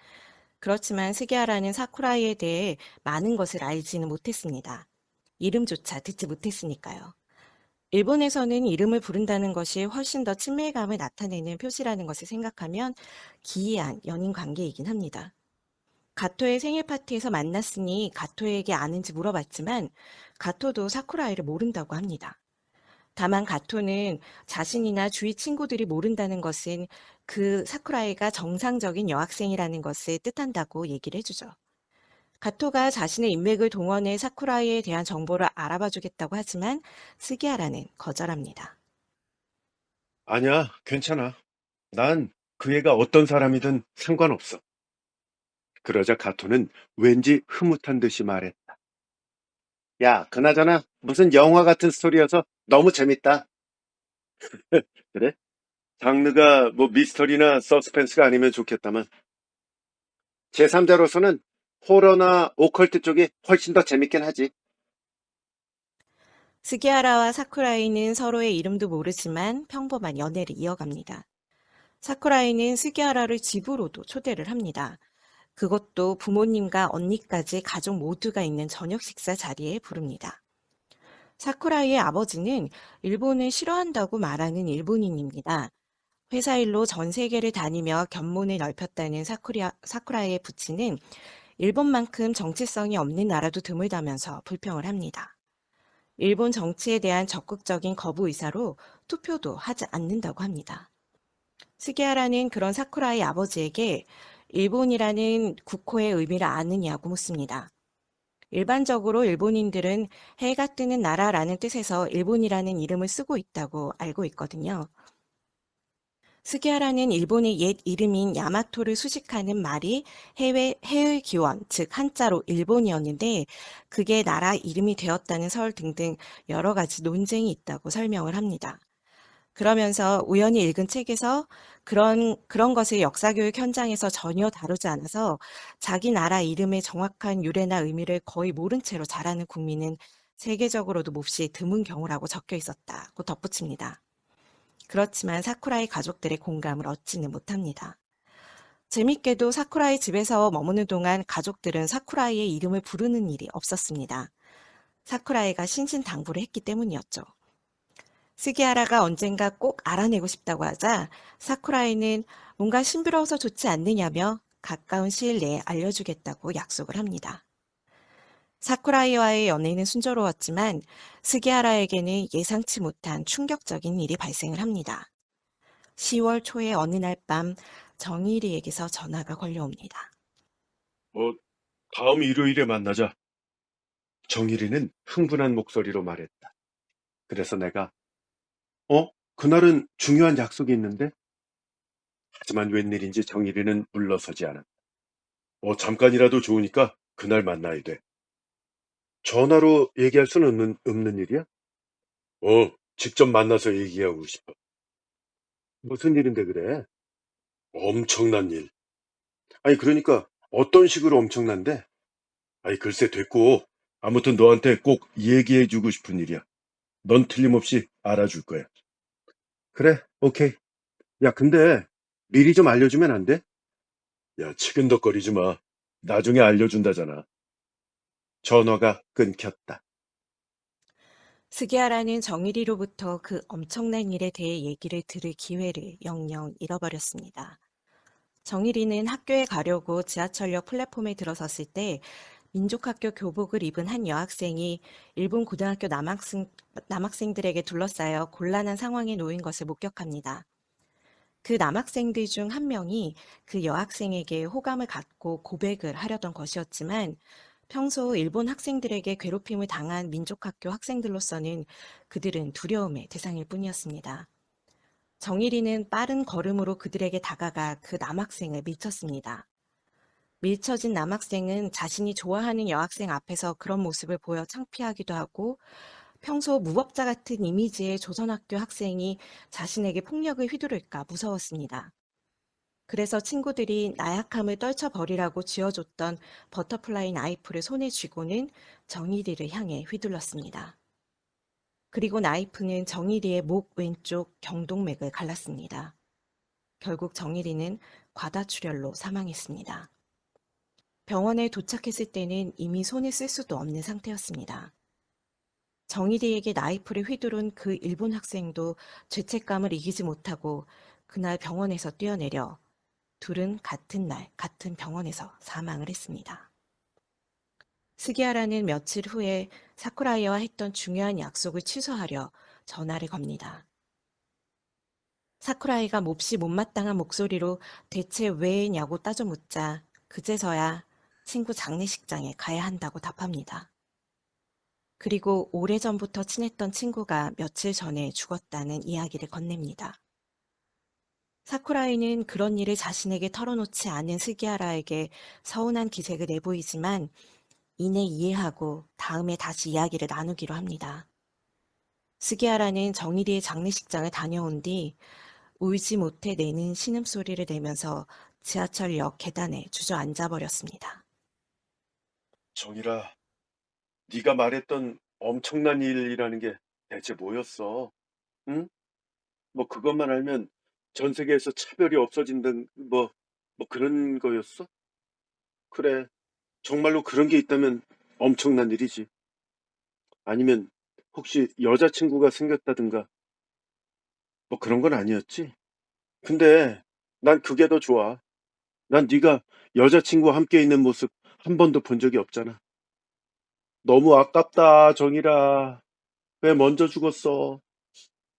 그렇지만 스기하라는 사쿠라이에 대해 많은 것을 알지는 못했습니다. 이름조차 듣지 못했으니까요. 일본에서는 이름을 부른다는 것이 훨씬 더 친밀감을 나타내는 표시라는 것을 생각하면 기이한 연인 관계이긴 합니다. 가토의 생일 파티에서 만났으니 가토에게 아는지 물어봤지만 가토도 사쿠라이를 모른다고 합니다. 다만 가토는 자신이나 주위 친구들이 모른다는 것은 그 사쿠라이가 정상적인 여학생이라는 것을 뜻한다고 얘기를 해주죠. 가토가 자신의 인맥을 동원해 사쿠라이에 대한 정보를 알아봐 주겠다고 하지만 스기하라는 거절합니다. 아니야, 괜찮아. 난 그 애가 어떤 사람이든 상관없어. 그러자 가토는 왠지 흐뭇한 듯이 말했다. 야, 그나저나 무슨 영화 같은 스토리여서 너무 재밌다. 그래? 장르가 뭐 미스터리나 서스펜스가 아니면 좋겠다만 제3자로서는 호러나 오컬트 쪽이 훨씬 더 재밌긴 하지. 스기하라와 사쿠라이는 서로의 이름도 모르지만 평범한 연애를 이어갑니다. 사쿠라이는 스기하라를 집으로도 초대를 합니다. 그것도 부모님과 언니까지 가족 모두가 있는 저녁 식사 자리에 부릅니다. 사쿠라이의 아버지는 일본을 싫어한다고 말하는 일본인입니다. 회사 일로 전 세계를 다니며 견문을 넓혔다는 사쿠라이의 부친은 일본만큼 정체성이 없는 나라도 드물다면서 불평을 합니다. 일본 정치에 대한 적극적인 거부 의사로 투표도 하지 않는다고 합니다. 스기하라는 그런 사쿠라의 아버지에게 일본이라는 국호의 의미를 아느냐고 묻습니다. 일반적으로 일본인들은 해가 뜨는 나라라는 뜻에서 일본이라는 이름을 쓰고 있다고 알고 있거든요. 스기하라는 일본의 옛 이름인 야마토를 수식하는 말이 해의 기원, 즉 한자로 일본이었는데 그게 나라 이름이 되었다는 설 등등 여러 가지 논쟁이 있다고 설명을 합니다. 그러면서 우연히 읽은 책에서 그런 것을 역사교육 현장에서 전혀 다루지 않아서 자기 나라 이름의 정확한 유래나 의미를 거의 모른 채로 자라는 국민은 세계적으로도 몹시 드문 경우라고 적혀 있었다고 덧붙입니다. 그렇지만 사쿠라의 가족들의 공감을 얻지는 못합니다. 재밌게도 사쿠라의 집에서 머무는 동안 가족들은 사쿠라이의 이름을 부르는 일이 없었습니다. 사쿠라이가 신신당부를 했기 때문이었죠. 스기하라가 언젠가 꼭 알아내고 싶다고 하자 사쿠라이는 뭔가 신비로워서 좋지 않느냐며 가까운 시일 내에 알려주겠다고 약속을 합니다. 사쿠라이와의 연애는 순조로웠지만 스기하라에게는 예상치 못한 충격적인 일이 발생을 합니다. 10월 초의 어느 날 밤 정일이에게서 전화가 걸려옵니다. 다음 일요일에 만나자. 정일이는 흥분한 목소리로 말했다. 그래서 내가, 그날은 중요한 약속이 있는데? 하지만 웬일인지 정일이는 물러서지 않았다. 잠깐이라도 좋으니까 그날 만나야 돼. 전화로 얘기할 수는 없는 일이야? 직접 만나서 얘기하고 싶어. 무슨 일인데 그래? 엄청난 일. 아니, 그러니까 어떤 식으로 엄청난데? 아니, 글쎄 됐고. 아무튼 너한테 꼭 얘기해주고 싶은 일이야. 넌 틀림없이 알아줄 거야. 그래, 오케이. 야, 근데 미리 좀 알려주면 안 돼? 야, 치근덕거리지 마. 나중에 알려준다잖아. 전화가 끊겼다. 스기하라는 정일이로부터 그 엄청난 일에 대해 얘기를 들을 기회를 영영 잃어버렸습니다. 정일이는 학교에 가려고 지하철역 플랫폼에 들어섰을 때 민족학교 교복을 입은 한 여학생이 일본 고등학교 남학생들에게 둘러싸여 곤란한 상황에 놓인 것을 목격합니다. 그 남학생들 중 한 명이 그 여학생에게 호감을 갖고 고백을 하려던 것이었지만 평소 일본 학생들에게 괴롭힘을 당한 민족학교 학생들로서는 그들은 두려움의 대상일 뿐이었습니다. 정일이는 빠른 걸음으로 그들에게 다가가 그 남학생을 밀쳤습니다. 밀쳐진 남학생은 자신이 좋아하는 여학생 앞에서 그런 모습을 보여 창피하기도 하고 평소 무법자 같은 이미지의 조선학교 학생이 자신에게 폭력을 휘두를까 무서웠습니다. 그래서 친구들이 나약함을 떨쳐버리라고 쥐어줬던 버터플라이 나이프를 손에 쥐고는 정일이를 향해 휘둘렀습니다. 그리고 나이프는 정일이의 목 왼쪽 경동맥을 갈랐습니다. 결국 정일이는 과다출혈로 사망했습니다. 병원에 도착했을 때는 이미 손을 쓸 수도 없는 상태였습니다. 정일이에게 나이프를 휘두른 그 일본 학생도 죄책감을 이기지 못하고 그날 병원에서 뛰어내려 둘은 같은 날 같은 병원에서 사망을 했습니다. 스기하라는 며칠 후에 사쿠라이와 했던 중요한 약속을 취소하려 전화를 겁니다. 사쿠라이가 몹시 못마땅한 목소리로 대체 왜냐고 따져 묻자 그제서야 친구 장례식장에 가야 한다고 답합니다. 그리고 오래전부터 친했던 친구가 며칠 전에 죽었다는 이야기를 건넵니다. 사쿠라이는 그런 일을 자신에게 털어놓지 않은 스기하라에게 서운한 기색을 내보이지만 이내 이해하고 다음에 다시 이야기를 나누기로 합니다. 스기하라는 정일이의 장례식장을 다녀온 뒤 울지 못해 내는 신음소리를 내면서 지하철역 계단에 주저앉아 버렸습니다. 정일아, 네가 말했던 엄청난 일이라는 게 대체 뭐였어? 응? 뭐 그것만 알면 전 세계에서 차별이 없어진다는 뭐 그런 거였어? 그래. 정말로 그런 게 있다면 엄청난 일이지. 아니면 혹시 여자친구가 생겼다든가 뭐 그런 건 아니었지? 근데 난 그게 더 좋아. 난 네가 여자친구와 함께 있는 모습 한 번도 본 적이 없잖아. 너무 아깝다, 정일아. 왜 먼저 죽었어?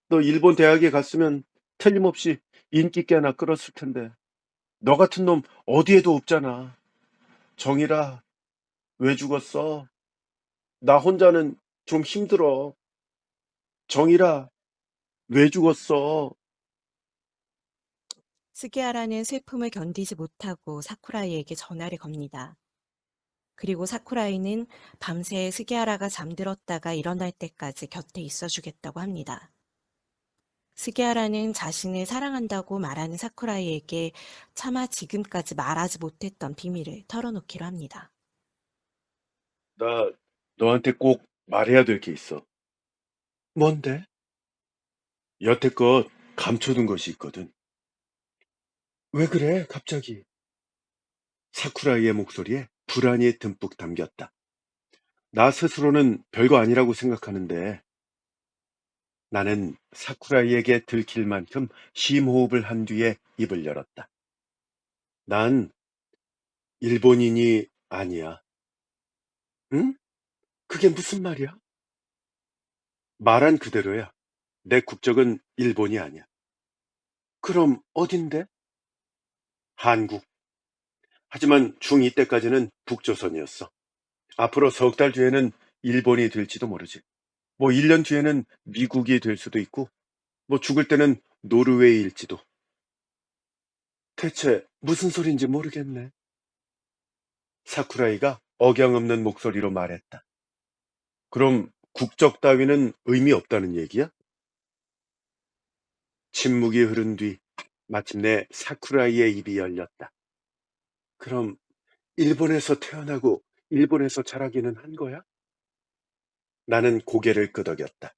너 일본 대학에 갔으면 틀림없이 인기께나 끌었을 텐데. 너 같은 놈 어디에도 없잖아. 정일아, 왜 죽었어? 나 혼자는 좀 힘들어. 정일아, 왜 죽었어? 스기야라는 슬픔을 견디지 못하고 사쿠라이에게 전화를 겁니다. 그리고 사쿠라이는 밤새 스기야라가 잠들었다가 일어날 때까지 곁에 있어주겠다고 합니다. 스기야라는 자신을 사랑한다고 말하는 사쿠라이에게 차마 지금까지 말하지 못했던 비밀을 털어놓기로 합니다. 나 너한테 꼭 말해야 될 게 있어. 뭔데? 여태껏 감춰둔 것이 있거든. 왜 그래, 갑자기? 사쿠라이의 목소리에 불안이 듬뿍 담겼다. 나 스스로는 별거 아니라고 생각하는데 나는 사쿠라이에게 들킬 만큼 심호흡을 한 뒤에 입을 열었다. 난 일본인이 아니야. 응? 그게 무슨 말이야? 말한 그대로야. 내 국적은 일본이 아니야. 그럼 어딘데? 한국. 하지만 중2 때까지는 북조선이었어. 앞으로 석 달 뒤에는 일본이 될지도 모르지. 뭐 1년 뒤에는 미국이 될 수도 있고, 뭐 죽을 때는 노르웨이일지도. 대체 무슨 소린지 모르겠네. 사쿠라이가 억양 없는 목소리로 말했다. 그럼 국적 따위는 의미 없다는 얘기야? 침묵이 흐른 뒤 마침내 사쿠라이의 입이 열렸다. 그럼 일본에서 태어나고 일본에서 자라기는 한 거야? 나는 고개를 끄덕였다.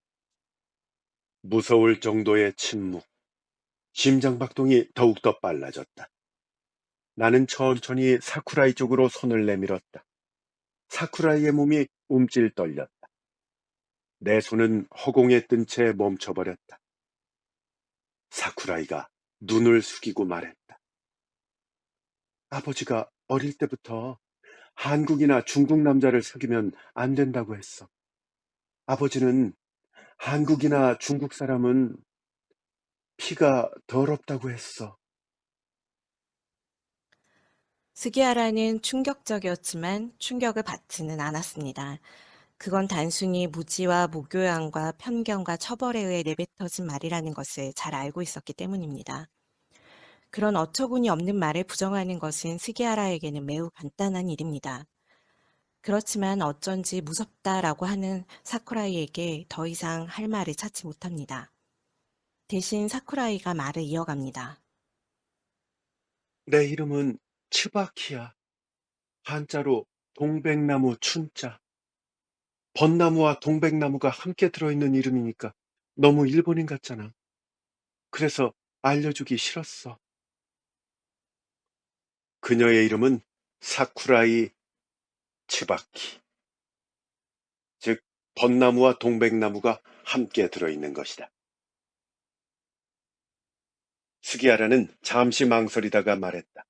무서울 정도의 침묵. 심장박동이 더욱더 빨라졌다. 나는 천천히 사쿠라이 쪽으로 손을 내밀었다. 사쿠라이의 몸이 움찔 떨렸다. 내 손은 허공에 뜬 채 멈춰버렸다. 사쿠라이가 눈을 숙이고 말했다. 아버지가 어릴 때부터 한국이나 중국 남자를 사귀면 안 된다고 했어. 아버지는 한국이나 중국 사람은 피가 더럽다고 했어. 스기야라는 충격적이었지만 충격을 받지는 않았습니다. 그건 단순히 무지와 무교양과 편견과 처벌에 의해 내뱉어진 말이라는 것을 잘 알고 있었기 때문입니다. 그런 어처구니 없는 말을 부정하는 것은 스기야라에게는 매우 간단한 일입니다. 그렇지만 어쩐지 무섭다라고 하는 사쿠라이에게 더 이상 할 말을 찾지 못합니다. 대신 사쿠라이가 말을 이어갑니다. 내 이름은 츠바키야. 한자로 동백나무 춘자. 벚나무와 동백나무가 함께 들어있는 이름이니까 너무 일본인 같잖아. 그래서 알려주기 싫었어. 그녀의 이름은 사쿠라이 츠바키. 즉, 벚나무와 동백나무가 함께 들어있는 것이다. 스기야라는 잠시 망설이다가 말했다.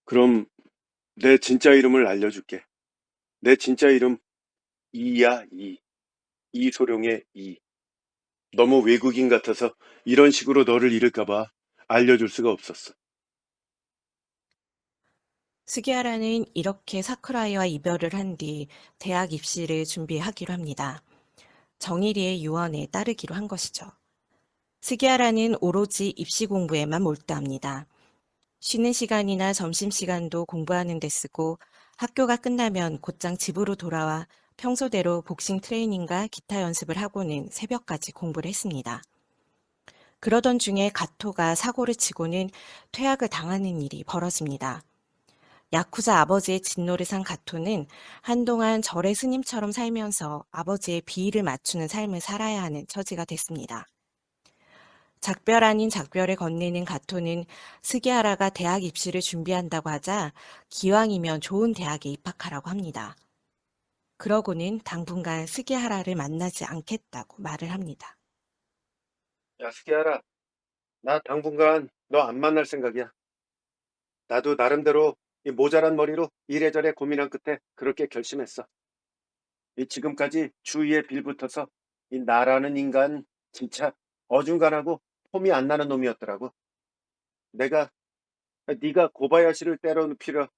그럼 내 진짜 이름을 알려줄게. 내 진짜 이름 이야, 이. 이소룡의 이. 너무 외국인 같아서 이런 식으로 너를 잃을까봐 알려줄 수가 없었어. 스기야라는 이렇게 사쿠라이와 이별을 한 뒤 대학 입시를 준비하기로 합니다. 정일이의 유언에 따르기로 한 것이죠. 스기야라는 오로지 입시 공부에만 몰두합니다. 쉬는 시간이나 점심시간도 공부하는 데 쓰고 학교가 끝나면 곧장 집으로 돌아와 평소대로 복싱 트레이닝과 기타 연습을 하고는 새벽까지 공부를 했습니다. 그러던 중에 가토가 사고를 치고는 퇴학을 당하는 일이 벌어집니다. 야쿠자 아버지의 진노를 산 가토는 한동안 절의 스님처럼 살면서 아버지의 비위를 맞추는 삶을 살아야 하는 처지가 됐습니다. 작별 아닌 작별을 건네는 가토는 스기하라가 대학 입시를 준비한다고 하자 기왕이면 좋은 대학에 입학하라고 합니다. 그러고는 당분간 스기하라를 만나지 않겠다고 말을 합니다. 야, 스키야라. 나 당분간 너 안 만날 생각이야. 나도 나름대로 이 모자란 머리로 이래저래 고민한 끝에 그렇게 결심했어. 이 지금까지 주위에 빌붙어서 이 나라는 인간 진짜 어중간하고 폼이 안 나는 놈이었더라고. 내가 네가 고바야시를 때려 눕히려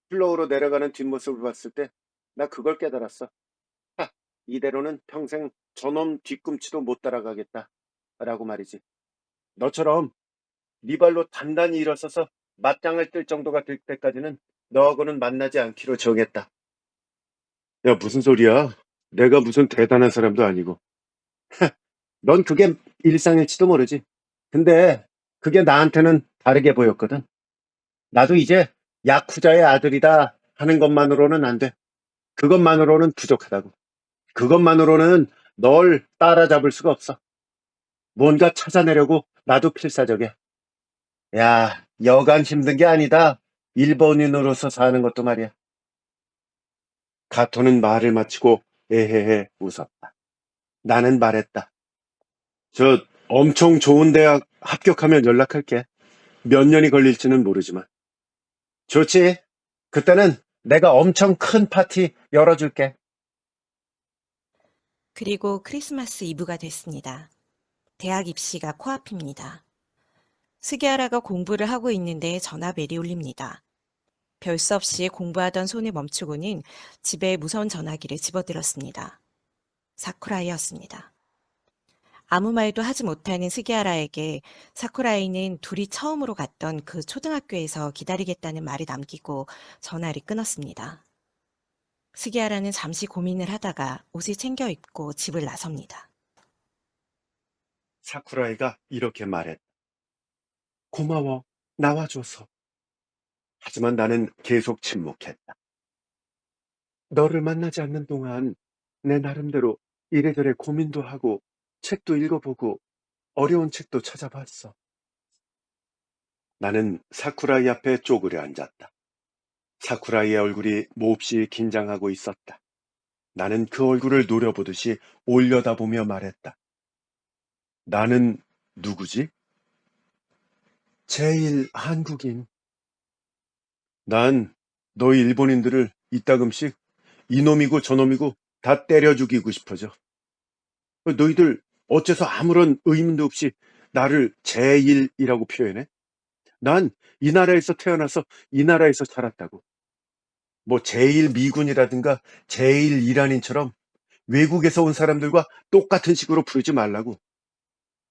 플로우로 내려가는 뒷모습을 봤을 때 나 그걸 깨달았어. 하, 이대로는 평생 저놈 뒤꿈치도 못 따라가겠다. 라고 말이지. 너처럼 네 발로 단단히 일어서서 맞짱을 뜰 정도가 될 때까지는 너하고는 만나지 않기로 정했다. 야, 무슨 소리야? 내가 무슨 대단한 사람도 아니고. 넌 그게 일상일지도 모르지. 근데 그게 나한테는 다르게 보였거든. 나도 이제 야쿠자의 아들이다 하는 것만으로는 안 돼. 그것만으로는 부족하다고. 그것만으로는 널 따라잡을 수가 없어. 뭔가 찾아내려고 나도 필사적이야. 야, 여간 힘든 게 아니다. 일본인으로서 사는 것도 말이야. 가토는 말을 마치고 에헤헤 웃었다. 나는 말했다. 저 엄청 좋은 대학 합격하면 연락할게. 몇 년이 걸릴지는 모르지만. 좋지? 그때는 내가 엄청 큰 파티 열어줄게. 그리고 크리스마스 이브가 됐습니다. 대학 입시가 코앞입니다. 스기하라가 공부를 하고 있는데 전화벨이 울립니다. 별 수 없이 공부하던 손을 멈추고는 집에 무선 전화기를 집어들었습니다. 사쿠라이였습니다. 아무 말도 하지 못하는 스기하라에게 사쿠라이는 둘이 처음으로 갔던 그 초등학교에서 기다리겠다는 말을 남기고 전화를 끊었습니다. 스기하라는 잠시 고민을 하다가 옷을 챙겨 입고 집을 나섭니다. 사쿠라이가 이렇게 말했다. 고마워. 나와줘서. 하지만 나는 계속 침묵했다. 너를 만나지 않는 동안 내 나름대로 이래저래 고민도 하고 책도 읽어보고 어려운 책도 찾아봤어. 나는 사쿠라이 앞에 쪼그려 앉았다. 사쿠라이의 얼굴이 몹시 긴장하고 있었다. 나는 그 얼굴을 노려보듯이 올려다보며 말했다. 나는 누구지? 제일 한국인. 난 너희 일본인들을 이따금씩 이놈이고 저놈이고 다 때려 죽이고 싶어져. 너희들 어째서 아무런 의문도 없이 나를 제1이라고 표현해? 난 이 나라에서 태어나서 이 나라에서 자랐다고. 뭐 제1 미군이라든가 제1 이란인처럼 외국에서 온 사람들과 똑같은 식으로 부르지 말라고.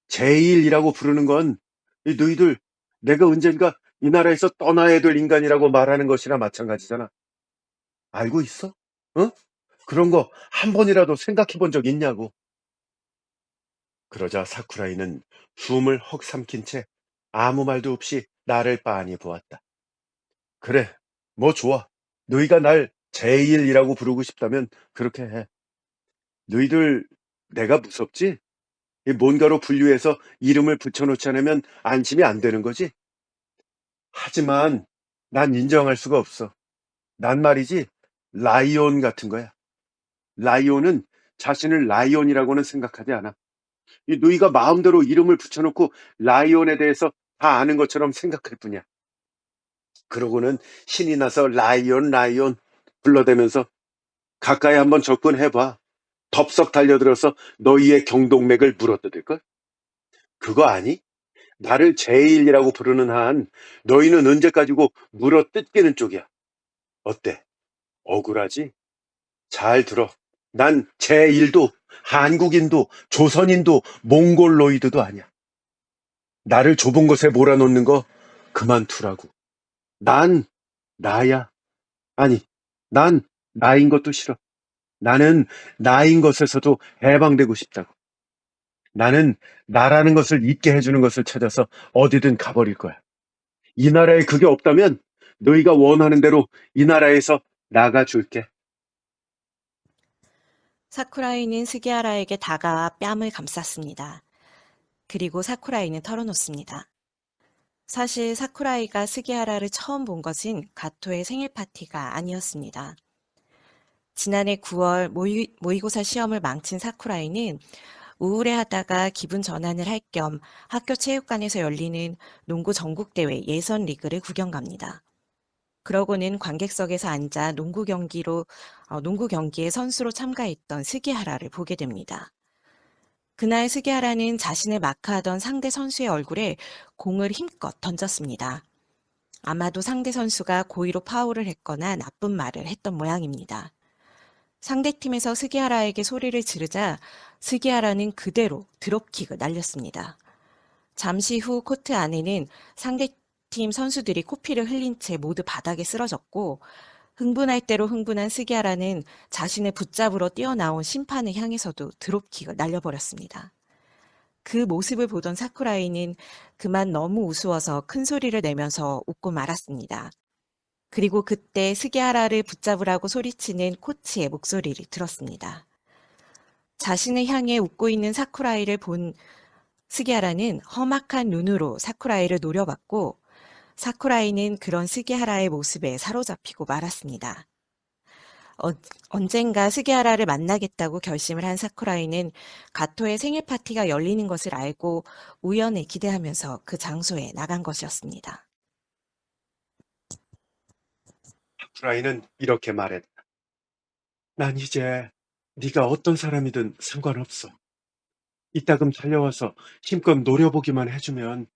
제1이라고 부르는 건 너희들 내가 언젠가 이 나라에서 떠나야 될 인간이라고 말하는 것이나 마찬가지잖아. 알고 있어? 어? 그런 거 한 번이라도 생각해 본 적 있냐고. 그러자 사쿠라이는 숨을 헉 삼킨 채 아무 말도 없이 나를 빤히 보았다. 그래, 뭐 좋아. 너희가 날 제일이라고 부르고 싶다면 그렇게 해. 너희들 내가 무섭지? 이 뭔가로 분류해서 이름을 붙여놓지 않으면 안심이 안 되는 거지? 하지만 난 인정할 수가 없어. 난 말이지 라이온 같은 거야. 라이온은 자신을 라이온이라고는 생각하지 않아. 이 너희가 마음대로 이름을 붙여놓고 라이온에 대해서 다 아는 것처럼 생각할 뿐이야. 그러고는 신이 나서 라이온 라이온 불러대면서 가까이 한번 접근해봐. 덥석 달려들어서 너희의 경동맥을 물어뜯을걸? 그거 아니? 나를 제일이라고 부르는 한 너희는 언제까지고 물어뜯기는 쪽이야. 어때? 억울하지? 잘 들어. 난 제1도 한국인도 조선인도 몽골로이드도 아니야. 나를 좁은 곳에 몰아놓는 거 그만두라고. 난 나야. 아니, 난 나인 것도 싫어. 나는 나인 것에서도 해방되고 싶다고. 나는 나라는 것을 잊게 해주는 것을 찾아서 어디든 가버릴 거야. 이 나라에 그게 없다면 너희가 원하는 대로 이 나라에서 나가줄게. 사쿠라이는 스기하라에게 다가와 뺨을 감쌌습니다. 그리고 사쿠라이는 털어놓습니다. 사실 사쿠라이가 스기하라를 처음 본 것은 가토의 생일 파티가 아니었습니다. 지난해 9월 모의고사 시험을 망친 사쿠라이는 우울해하다가 기분 전환을 할 겸 학교 체육관에서 열리는 농구 전국대회 예선 리그를 구경 갑니다. 그러고는 관객석에서 앉아 농구 경기에 선수로 참가했던 스기하라를 보게 됩니다. 그날 스기하라는 자신을 마크하던 상대 선수의 얼굴에 공을 힘껏 던졌습니다. 아마도 상대 선수가 고의로 파울을 했거나 나쁜 말을 했던 모양입니다. 상대팀에서 스기하라에게 소리를 지르자 스기하라는 그대로 드롭킥을 날렸습니다. 잠시 후 코트 안에는 상대팀 선수들이 코피를 흘린 채 모두 바닥에 쓰러졌고 흥분할 대로 흥분한 스기하라는 자신을 붙잡으러 뛰어나온 심판을 향해서도 드롭킥을 날려버렸습니다. 그 모습을 보던 사쿠라이는 그만 너무 우스워서 큰 소리를 내면서 웃고 말았습니다. 그리고 그때 스기하라를 붙잡으라고 소리치는 코치의 목소리를 들었습니다. 자신을 향해 웃고 있는 사쿠라이를 본 스기하라는 험악한 눈으로 사쿠라이를 노려봤고 사쿠라이는 그런 스기하라의 모습에 사로잡히고 말았습니다. 언젠가 스기하라를 만나겠다고 결심을 한 사쿠라이는 가토의 생일 파티가 열리는 것을 알고 우연을 기대하면서 그 장소에 나간 것이었습니다. 사쿠라이는 이렇게 말했다. 난 이제 네가 어떤 사람이든 상관없어. 이따금 달려와서 힘껏 노려보기만 해주면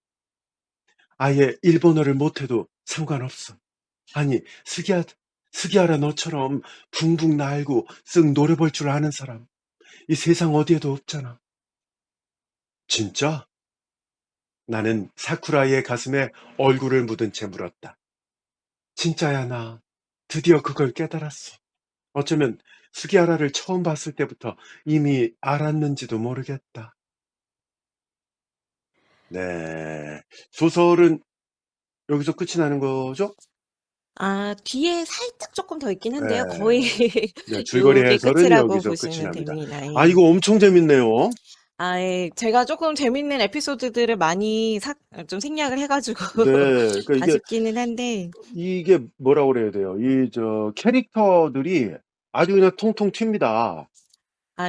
아예 일본어를 못해도 상관없어. 아니, 스기야라 너처럼 붕붕 날고 쓱 노려볼 줄 아는 사람 이 세상 어디에도 없잖아. 진짜? 나는 사쿠라이의 가슴에 얼굴을 묻은 채 물었다. 진짜야, 나 드디어 그걸 깨달았어. 어쩌면 스기야라를 처음 봤을 때부터 이미 알았는지도 모르겠다. 네. 소설은 여기서 끝이 나는 거죠? 뒤에 살짝 조금 더 있긴 한데요. 거의 네. 네, 줄거리 요게 해설은 끝이라고 여기서 끝이 보시면 납니다. 됩니다. 아, 예. 이거 엄청 재밌네요. 예. 제가 조금 재밌는 에피소드들을 많이 좀 생략을 해 가지고 네. 그러니까 아쉽기는 한데 이게 뭐라 그래야 돼요? 캐릭터들이 아주 그냥 통통 튑니다.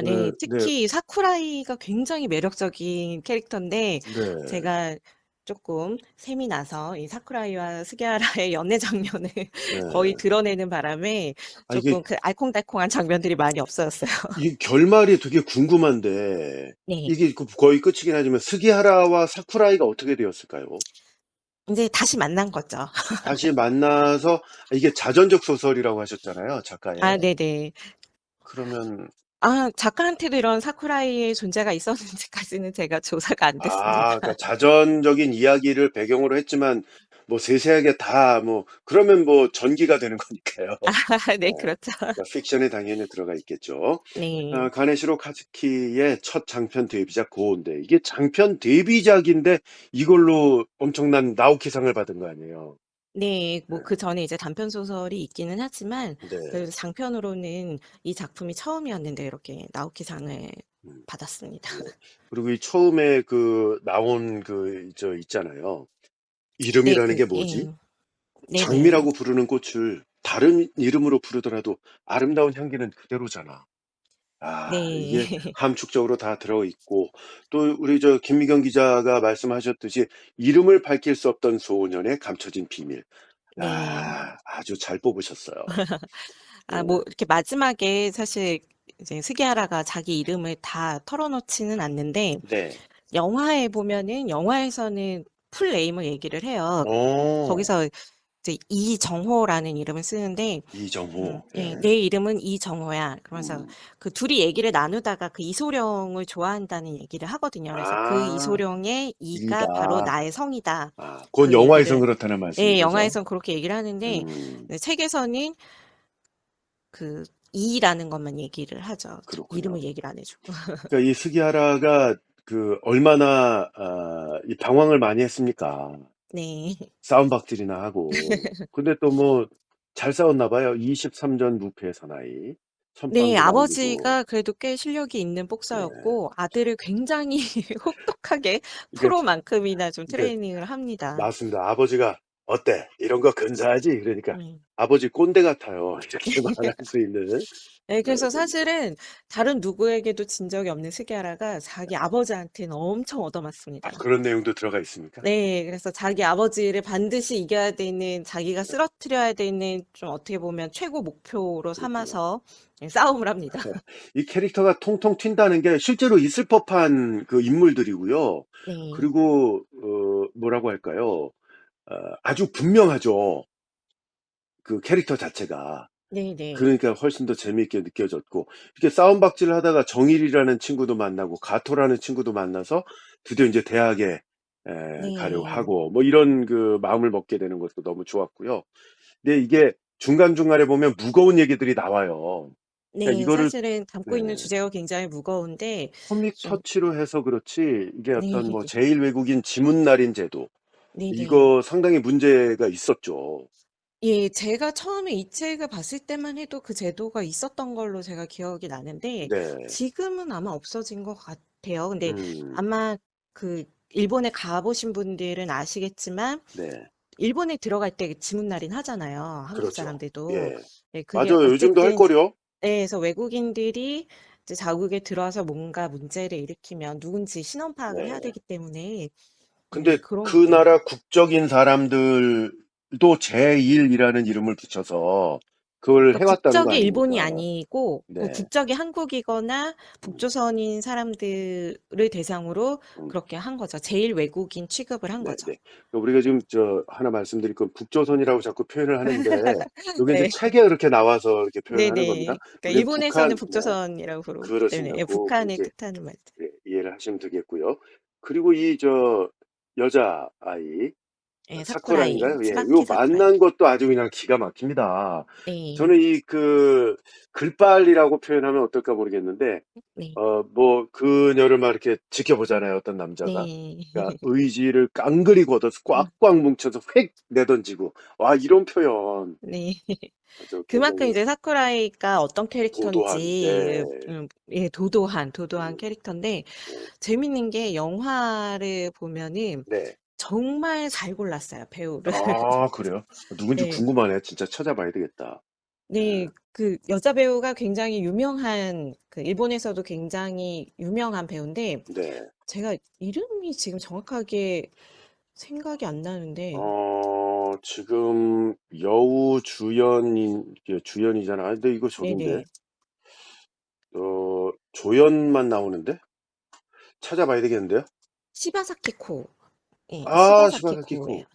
네. 네. 특히 사쿠라이가 굉장히 매력적인 캐릭터인데 네. 제가 조금 셈이 나서 이 사쿠라이와 스기하라의 연애 장면을 거의 네. 드러내는 바람에 아, 이게 조금 그 알콩달콩한 장면들이 많이 없어졌어요. 이 결말이 되게 궁금한데 네. 이게 거의 끝이긴 하지만 스기하라와 사쿠라이가 어떻게 되었을까요? 인제 다시 만난 거죠. 다시 만나서 이게 자전적 소설이라고 하셨잖아요, 작가의. 네네. 그러면 작가한테도 이런 사쿠라이의 존재가 있었는지까지는 제가 조사가 안 됐습니다. 그러니까 자전적인 이야기를 배경으로 했지만 뭐 세세하게 다 뭐 그러면 뭐 전기가 되는 거니까요. 네. 네 그렇죠. 그러니까 픽션에 당연히 들어가 있겠죠. 네. 가네시로 카즈키의 첫 장편 데뷔작 고온데 이게 장편 데뷔작인데 이걸로 엄청난 나우키상을 받은 거 아니에요. 네. 네. 뭐 그전에 이제 단편 소설이 있기는 하지만 네. 그래도 장편으로는 이 작품이 처음이었는데 이렇게 나우키상을 음. 받았습니다. 네. 그리고 이 처음에 나온 있잖아요. 네. 이름이라는 게 뭐지? 예. 네네. 장미라고 부르는 꽃을 다른 이름으로 부르더라도 아름다운 향기는 그대로잖아. 이게 네. 함축적으로 다 들어있고 또 우리 김미경 기자가 말씀하셨듯이 이름을 밝힐 수 없던 소년의 감춰진 비밀. 네. 아주 잘 뽑으셨어요. 네. 뭐 이렇게 마지막에 사실 이제 스기하라가 자기 이름을 다 털어놓지는 않는데 네. 영화에 보면은 영화에서는 풀 네임을 얘기를 해요. 어. 거기서 이제 이정호라는 이름을 쓰는데 이정호. 예 예. "내 이름은 이정호야." 그러면서 음. 그 둘이 얘기를 나누다가 그 이소룡을 좋아한다는 얘기를 하거든요. 그래서 "그 아. 이소룡의 이가 바로 이다. 나의 성이다." 그건 그 영화에선 얘기를 그렇다는 예 말씀이시죠? 영화에선 그렇게 얘기를 하는데 음. 네 책에서는 그 이라는 것만 얘기를 하죠. 그렇군요. 이름을 얘기를 안 해 주고. 그러니까 이 스기하라가 얼마나 이 방황을 많이 했습니까? 네. 싸움박질이나 하고. 근데 또 뭐 잘 싸웠나 봐요. 23전 무패의 사나이. 네. 선빵도 날리고. 아버지가 그래도 꽤 실력이 있는 네. 복서였고 아들을 굉장히 혹독하게 이게 프로만큼이나 좀 이게 트레이닝을 합니다. 맞습니다. 아버지가 "어때? 이런 거 근사하지?" 그러니까 음. "아버지 꼰대 같아요." 이렇게 말할 수 있는 예 그래서 겁니다. 사실은 다른 누구에게도 진 적이 없는 스기야라가 자기 아버지한테는 엄청 아 얻어맞습니다. 그런 내용도 들어가 있습니까? 네. 그래서 자기 아버지를 반드시 이겨야 되는 자기가 네. 쓰러뜨려야 되는 좀 어떻게 보면 최고 목표로 그렇군요. 삼아서 예 싸움을 합니다. 이 캐릭터가 통통 튄다는 게 실제로 있을 법한 그 인물들이고요. 네. 그리고 뭐라고 할까요? 아주 분명하죠. 그 캐릭터 자체가. 네네. 그러니까 훨씬 더 재미있게 느껴졌고 이렇게 싸움박질을 하다가 정일이라는 친구도 만나고 가토라는 친구도 만나서 드디어 인제 대학에 가려고 네. 하고 뭐 이런 그 마음을 먹게 되는 것도 너무 좋았고요. 근데 이게 중간중간에 보면 무거운 얘기들이 나와요. 그러니까 네. 이거를 사실은 네. 담고 있는 주제가 굉장히 무거운데 코믹 좀 터치로 해서 그렇지 이게 네. 어떤 뭐 제일 외국인 지문날인 제도 네네. 이거 상당히 문제가 있었죠. 예. 제가 처음에 이 책을 봤을 때만 해도 그 제도가 있었던 걸로 제가 기억이 나는데 네. 지금은 아마 없어진 것 같아요. 근데 음. 아마 그 일본에 가 보신 분들은 아시겠지만 네. 일본에 들어갈 때 지문날인 하잖아요, 한국 그렇죠. 사람들도. 예. 예 그게 맞아요. 요즘도 어쨌든 할걸요? 예 그래서 외국인들이 이제 자국에 들어와서 뭔가 문제를 일으키면 누군지 신원 파악을 해야 네. 되기 때문에 근데 그런 그 것 때문에 나라 국적인 사람들도 제1이라는 이름을 붙여서 그걸 해 그러니까 왔다는 거 국적이 일본이 아닙니까? 아니고 그 네. 국적이 한국이거나 음. 북조선인 사람들을 대상으로 음. 그렇게 한 거죠. 제일 외국인 취급을 한 거죠. 네네. 우리가 지금 하나 말씀드릴 건 북조선이라고 자꾸 표현을 하는데 요게 인제 네. 책에 그렇게 나와서 이렇게 표현을 하는 겁니다. 네네. 그러니까 우리는 일본에서는 북한 네. 북조선이라고 부르기 때문에 그렇습니다. 예 고 북한을 그렇게 뜻하는 말들. 예 이해를 하시면 되겠고요. 그리고 이 여자아이 예 사쿠라이, 사쿠라인가요? 예. 요 츠바키 사쿠라이. 만난 것도 아주 그냥 기가 막힙니다. 네. 저는 이 그 글빨이라고 표현하면 어떨까 모르겠는데 네. 뭐 그녀를 막 이렇게 지켜보잖아요, 어떤 남자가. 네. 그러니까 의지를 깡그리 걷어서 음 꽉꽉 뭉쳐서 휙 내던지고 와 이런 표현 네. 아주 그만큼 굉장히 이제 사쿠라이가 어떤 도도한 네. 캐릭터인지 예 도도한 음 캐릭터인데 네. 재밌는 게 영화를 보면은 네. 정말 잘 골랐어요, 배우를. 아 그래요? 누군지 네. 궁금하네. 진짜 찾아봐야 되겠다. 예. 네. 그 여자 배우가 굉장히 유명한 그 일본에서도 굉장히 유명한 배우인데 네. 제가 이름이 지금 정확하게 생각이 안 나는데 지금 여우 주연인 주연이잖아. 아 근데 이거 저긴데. 네네. 조연만 나오는데? 찾아봐야 되겠는데요? 시바사키 코. 예. 아 시바사키 시바사키 코예요. 코.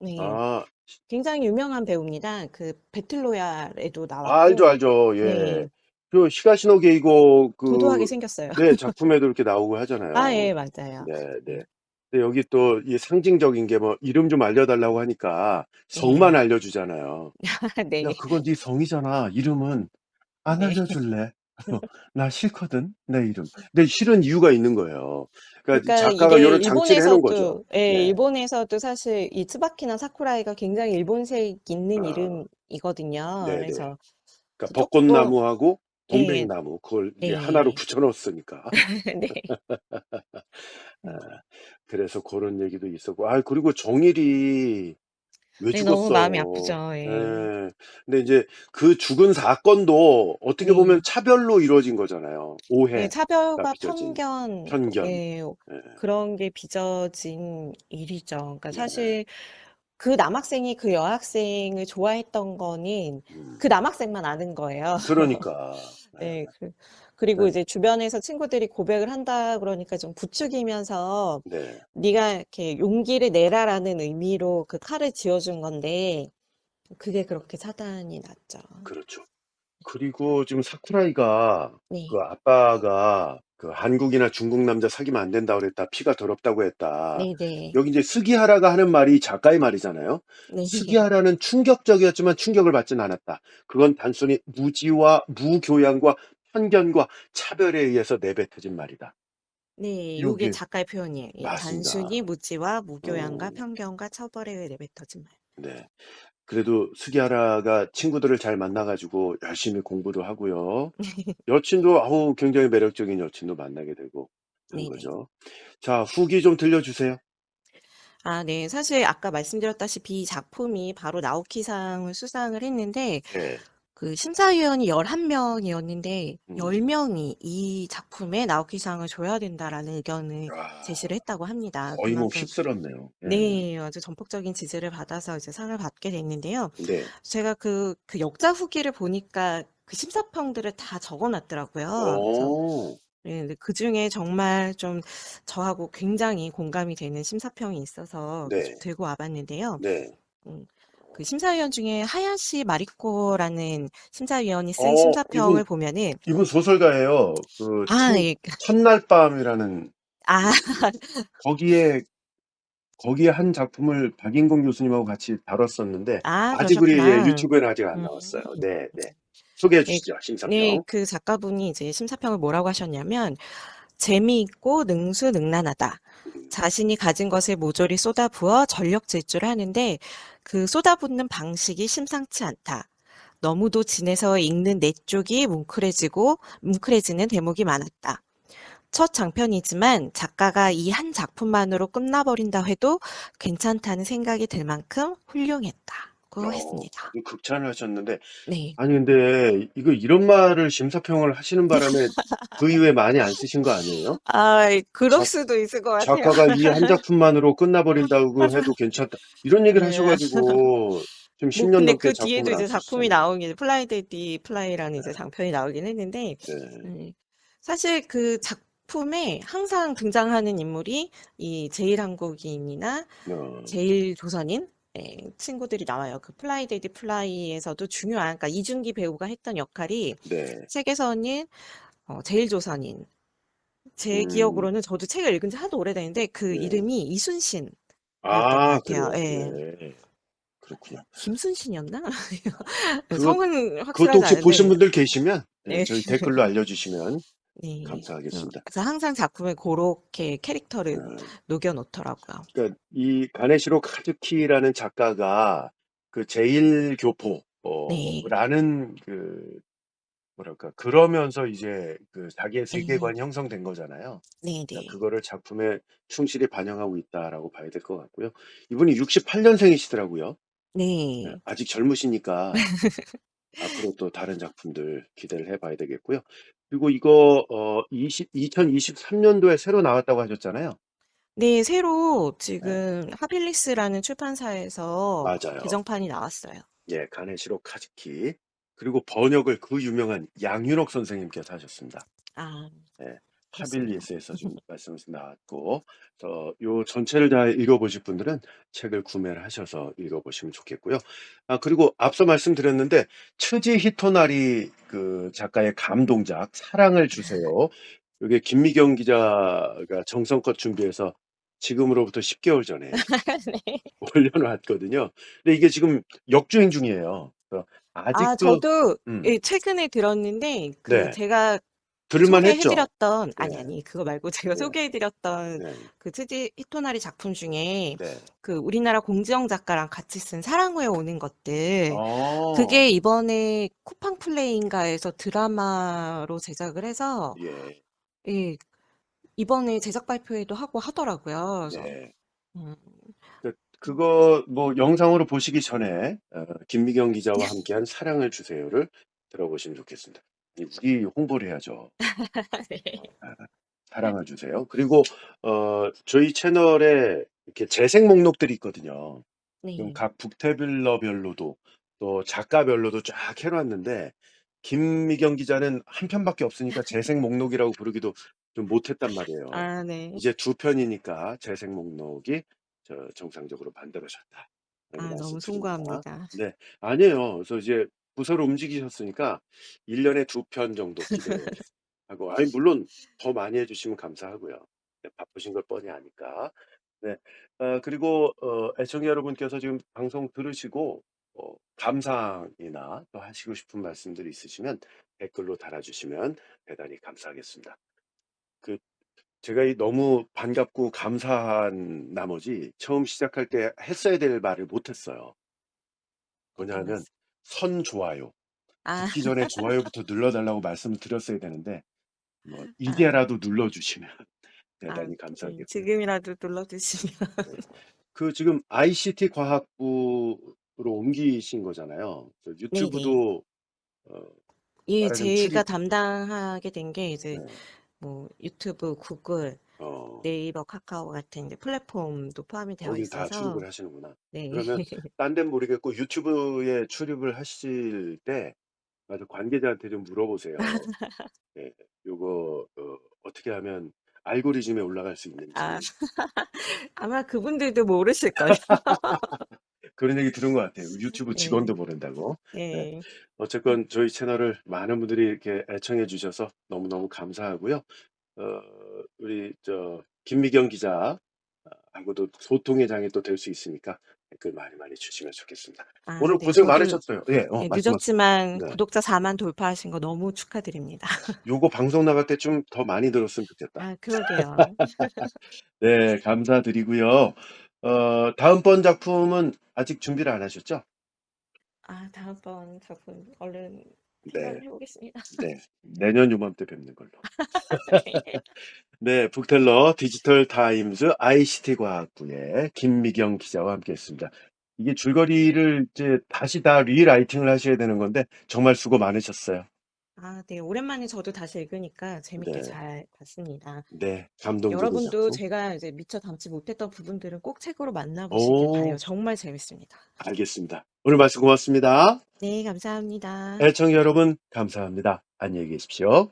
네. 아. 굉장히 유명한 배우입니다. 그 배틀로얄에도 알죠, 나왔고 알죠. 예. 네. 그 히가시노 게이고 도도하게 생겼어요. 네 작품에도 이렇게 나오고 아 하잖아요. 예 맞아요. 네네. 네. 근데 여기 또 이 상징적인 게 뭐 이름 좀 알려 달라고 하니까 성만 네. 알려주잖아요. "야 네. 그건 네 성이잖아. 이름은 안 네. 알려줄래? 나 싫거든, 내 이름." 근데 싫은 이유가 있는 거예요. 그러니까 그러니까 작가가 이게 요런 장치를 해 놓은 거죠. 일본에서도 예 네. 일본에서도 사실 이 트바키나 사쿠라이가 굉장히 일본색 있는 아 이름이거든요. 네네. 그래서 그러니까 또 뭐 벚꽃나무하고 예. 동백나무 그걸 이게 하나로 네. 붙여 넣었으니까. 네. 아 음. 그래서 고런 얘기도 있었고 그리고 정일이 왜 네 너무 마음이 죽었어요. 아프죠. 예. 예. 근데 인제 그 죽은 사건도 어떻게 보면 네. 차별로 이루어진 거잖아요. 네 오해가 차별과 빚어진 편견 편견. 예 예. 그런 게 빚어진 일이죠. 그러니까 네. 사실 그 남학생이 그 여학생을 좋아했던 거는 그 음. 남학생만 아는 거예요. 그러니까. 예. 예. 그리고 네. 이제 주변에서 친구들이 고백을 한다 그러니까 좀 부추기면서 네. "네가 이렇게 용기를 내라."라는 의미로 그 칼을 쥐어 준 건데 그게 그렇게 사단이 났죠. 그렇죠. 그리고 지금 사쿠라이가 그 네. 아빠가 그 "한국이나 중국 남자 사귀면 안 된다 그랬다. 피가 더럽다고 했다." 네네. 여기 이제 스기하라가 하는 말이 작가의 말이잖아요. 네. "스기하라는 충격적이었지만 충격을 받진 않았다. 그건 단순히 무지와 무교양과 편견과 차별에 의해서 내뱉어진 말이다." 네. 요게 요게 작가의 표현이에요. 이 단순히 맞습니다. 무지와 무교양과 어. 편견과 처벌에 의해 내뱉어진 말. 네. 그래도 스기야라가 친구들을 잘 만나 가지고 열심히 공부도 하고요. 여친도 굉장히 매력적인 여친도 만나게 되고 한 네네. 거죠. 자, 후기 좀 들려주세요. 아 네. 사실 아까 말씀드렸다시피 이 작품이 바로 나오키상을 수상을 했는데 네. 그 심사위원이 11 명이었는데 음. 10 명이 이 작품에 나오키상을 줘야 된다라는 의견을 아, 제시를 했다고 합니다. 거의 뭐 그만큼 휩쓸었네요. 예. 네. 아주 전폭적인 지지를 받아서 이제 상을 받게 됐는데요. 네. 제가 그 역자 후기를 보니까 그 심사평들을 다 적어 놨더라고요. 그래서 어. 네 근데 그중에 정말 좀 저하고 굉장히 공감이 되는 심사평이 있어서 그 좀 네. 들고 와 봤는데요. 네. 음 그 심사위원 중에 하야시 마리코라는 심사위원이 쓴 어, 이분 심사평을 보면은 이분 소설가예요. 그 아 예. 첫날 밤이라는 아 그 거기에 한 작품을 박인권 교수님하고 같이 다뤘었는데 아 아직 우리 예 그러셨구나. 유튜브에는 아직 안 음. 나왔어요. 네 네. 소개해 예. 주시죠, 네. 심사평. 그 작가분이 이제 심사평을 뭐라고 하셨냐면 "재미있고 능수능란하다. 음. 자신이 가진 것을 모조리 쏟아부어 전력 질주를 하는데 그 쏟아붓는 방식이 심상치 않다. 너무도 진해서 읽는 내 쪽이 뭉클해지는 대목이 많았다. 첫 장편이지만 작가가 이 한 작품만으로 끝나버린다 해도 괜찮다는 생각이 들 만큼 훌륭했다."고 했습니다. 이 극찬을 하셨는데 네. 아니 근데 이거 이런 말을 심사평을 하시는 바람에 그 이후에 많이 안 쓰신 거 아니에요? 아 그럴 작 수도 있을 것 같아요. 작가가 이 한 작품만으로 끝나 버린다고 해도 괜찮다. 이런 얘기를 하셔 예. 가지고 지금 10뭐 년 근데 넘게 그 뒤에도 작품을 안 이제 작품이 쓰시잖아요. 나오긴 플라이 데디 플라이라는 이제 네. 장편이 나오긴 했는데 네. 예 사실 그 작품에 항상 등장하는 인물이 이 제일한국인이나 어. 제일조선인 예 친구들이 나와요. 그 플라이 데디 플라이에서도 중요한 그러니까 이준기 배우가 했던 역할이 네. 책에서는 제일조선인 제 음. 기억으로는 저도 책을 읽은 지 하도 오래됐는데 그 네. 이름이 이순신이었던 것 아, 같아요. 그래요? 예. 네. 그렇군요. 김순신이었나? 그것 성은 그것도 확실하지 혹시 보신 않은데 분들 계시면 예 네. 저희 댓글로 알려주시면 네. 감사하겠습니다. 그래서 항상 작품에 고렇게 캐릭터를 어. 녹여 놓더라고요. 그러니까 이 가네시로 카즈키라는 작가가 그 제일교포 네. 라는 그 뭐랄까 그러면서 이제 그 자기의 네. 세계관이 형성된 거잖아요. 그러니까 네네. 그거를 작품에 충실히 반영하고 있다라고 봐야 될 것 같고요. 이분이 68 년생이시더라고요. 네. 네. 아직 젊으시니까 앞으로 또 다른 작품들 기대를 해 봐야 되겠고요. 그리고 이거 2023 년도에 새로 나왔다고 하셨잖아요. 네. 새로 네. 지금 하빌리스라는 출판사에서 맞아요. 개정판이 나왔어요. 예. 가네시로 카즈키. 그리고 번역을 그 유명한 양윤옥 선생님께서 하셨습니다. 아 예. 그렇습니다. 하빌리스에서 좀 말씀이 나왔고 요 전체를 다 읽어 보실 분들은 책을 구매를 하셔서 읽어 보시면 좋겠고요. 아, 그리고 앞서 말씀드렸는데 츠지 히토나리 그 작가의 감동작 사랑을 주세요. 요게 김미경 기자가 정성껏 준비해서 지금으로부터 10 개월 전에 네. 올려 놨거든요. 근데 이게 지금 역주행 중이에요. 그래서 아 아직도 저도 음. 예 최근에 들었는데 그 네. 제가 들을만 소개해 했죠? 드렸던 아니, 예. 아니 그거 말고 제가 네. 소개해 드렸던 네. 그 트지 히토나리 작품 중에 네. 그 우리나라 공지영 작가랑 같이 쓴 사랑 후에 오는 것들 어. 그게 이번에 쿠팡 플레이인가에서 드라마로 제작을 해서 예. 예 이번에 제작 발표회도 하고 하더라고요. 그래서 네. 음. 그거 뭐 영상으로 보시기 전에 김미경 기자와 함께한 사랑을 주세요를 들어보시면 좋겠습니다. 우리 홍보를 해야죠. 네. 아, 사랑을 주세요. 그리고 저희 채널에 이렇게 재생 목록들이 있거든요. 지금 네. 각 북테빌러별로도 또 작가별로도 쫙 해 놨는데 김미경 기자는 한 편밖에 없으니까 재생 목록이라고 부르기도 좀 못했단 말이에요. 아 네. 이제 2 편이니까 재생 목록이 정상적으로 만들어졌다. 라는 아 너무 말씀드립니다. 숭고합니다. 네. 아니에요. 그래서 이제 부서를 움직이셨으니까 1 년에 2편 정도 기대하고 아니 물론 더 많이 해 주시면 감사하고요. 네, 바쁘신 걸 뻔히 아니까. 네. 그리고 애청자 여러분께서 지금 방송 들으시고 감상이나 또 하시고 싶은 말씀들이 있으시면 댓글로 달아주시면 대단히 감사하겠습니다. 그 제가 이 너무 반갑고 감사한 나머지 처음 시작할 때 했어야 될 말을 못 했어요. 어떤 뭐냐면 말씀 선 좋아요. 아. 듣기 전에 좋아요부터 눌러 달라고 말씀을 드렸어야 되는데 뭐 아. 이제라도 눌러 주시면 아 대단히 네. 감사하겠고요. 지금이라도 눌러 주시면 네. 그 지금 ICT 과학부로 옮기신 거잖아요. 그 네네. 유튜브도 어 예 말하자면 제가 출입. 담당하게 된 게 이제 네. 뭐 유튜브, 구글, 어 네이버, 카카오 같은 이제 플랫폼도 포함이 되어 거긴 다 있어서 출입을 하시는구나. 네. 그러면 딴 데는 모르겠고 유튜브에 출입을 하실 때 아주 관계자한테 좀 물어보세요. 예. 요거 어떻게 하면 알고리즘에 올라갈 수 아 있는지. 아마 그분들도 모르실걸요. 그런 얘기 들은 것 같아요. 유튜브 네. 직원도 모른다고. 네. 네. 어쨌건 저희 채널을 많은 분들이 이렇게 애청해 주셔서 너무너무 감사하고요. 어 우리 김미경 기자 하고도 소통의 장이 또 될 수 있으니까 댓글 많이 많이 주시면 좋겠습니다. 아 오늘 네. 고생 저도 많으셨어요. 예. 예 말씀하세요. 늦었지만 네. 구독자 4만 돌파하신 거 너무 축하드립니다. 요거 방송 나갈 때 좀 더 많이 들었으면 좋겠다. 아 그러게요. 네. 감사드리고요. 다음번 작품은 아직 준비를 안 하셨죠? 아 다음번 작품 얼른 네. 생각을 해 보겠습니다. 네. 내년 요맘때 뵙는 걸로. 네. 네. 북텔러 디지털 타임즈 ICT 과학부의 김미경 기자와 함께했습니다. 이게 줄거리를 이제 다시 다 리라이팅을 하셔야 되는 건데 정말 수고 많으셨어요. 아 네. 오랜만에 저도 다시 읽으니까 재밌게 네. 잘 봤습니다. 네. 감동적인 여러분도 작품. 제가 이제 미처 담지 못했던 부분들은 꼭 책으로 만나 보시길 바라요. 오. 정말 재밌습니다. 알겠습니다. 오늘 말씀 고맙습니다. 네 감사합니다. 애청자 여러분 감사합니다. 안녕히 계십시오.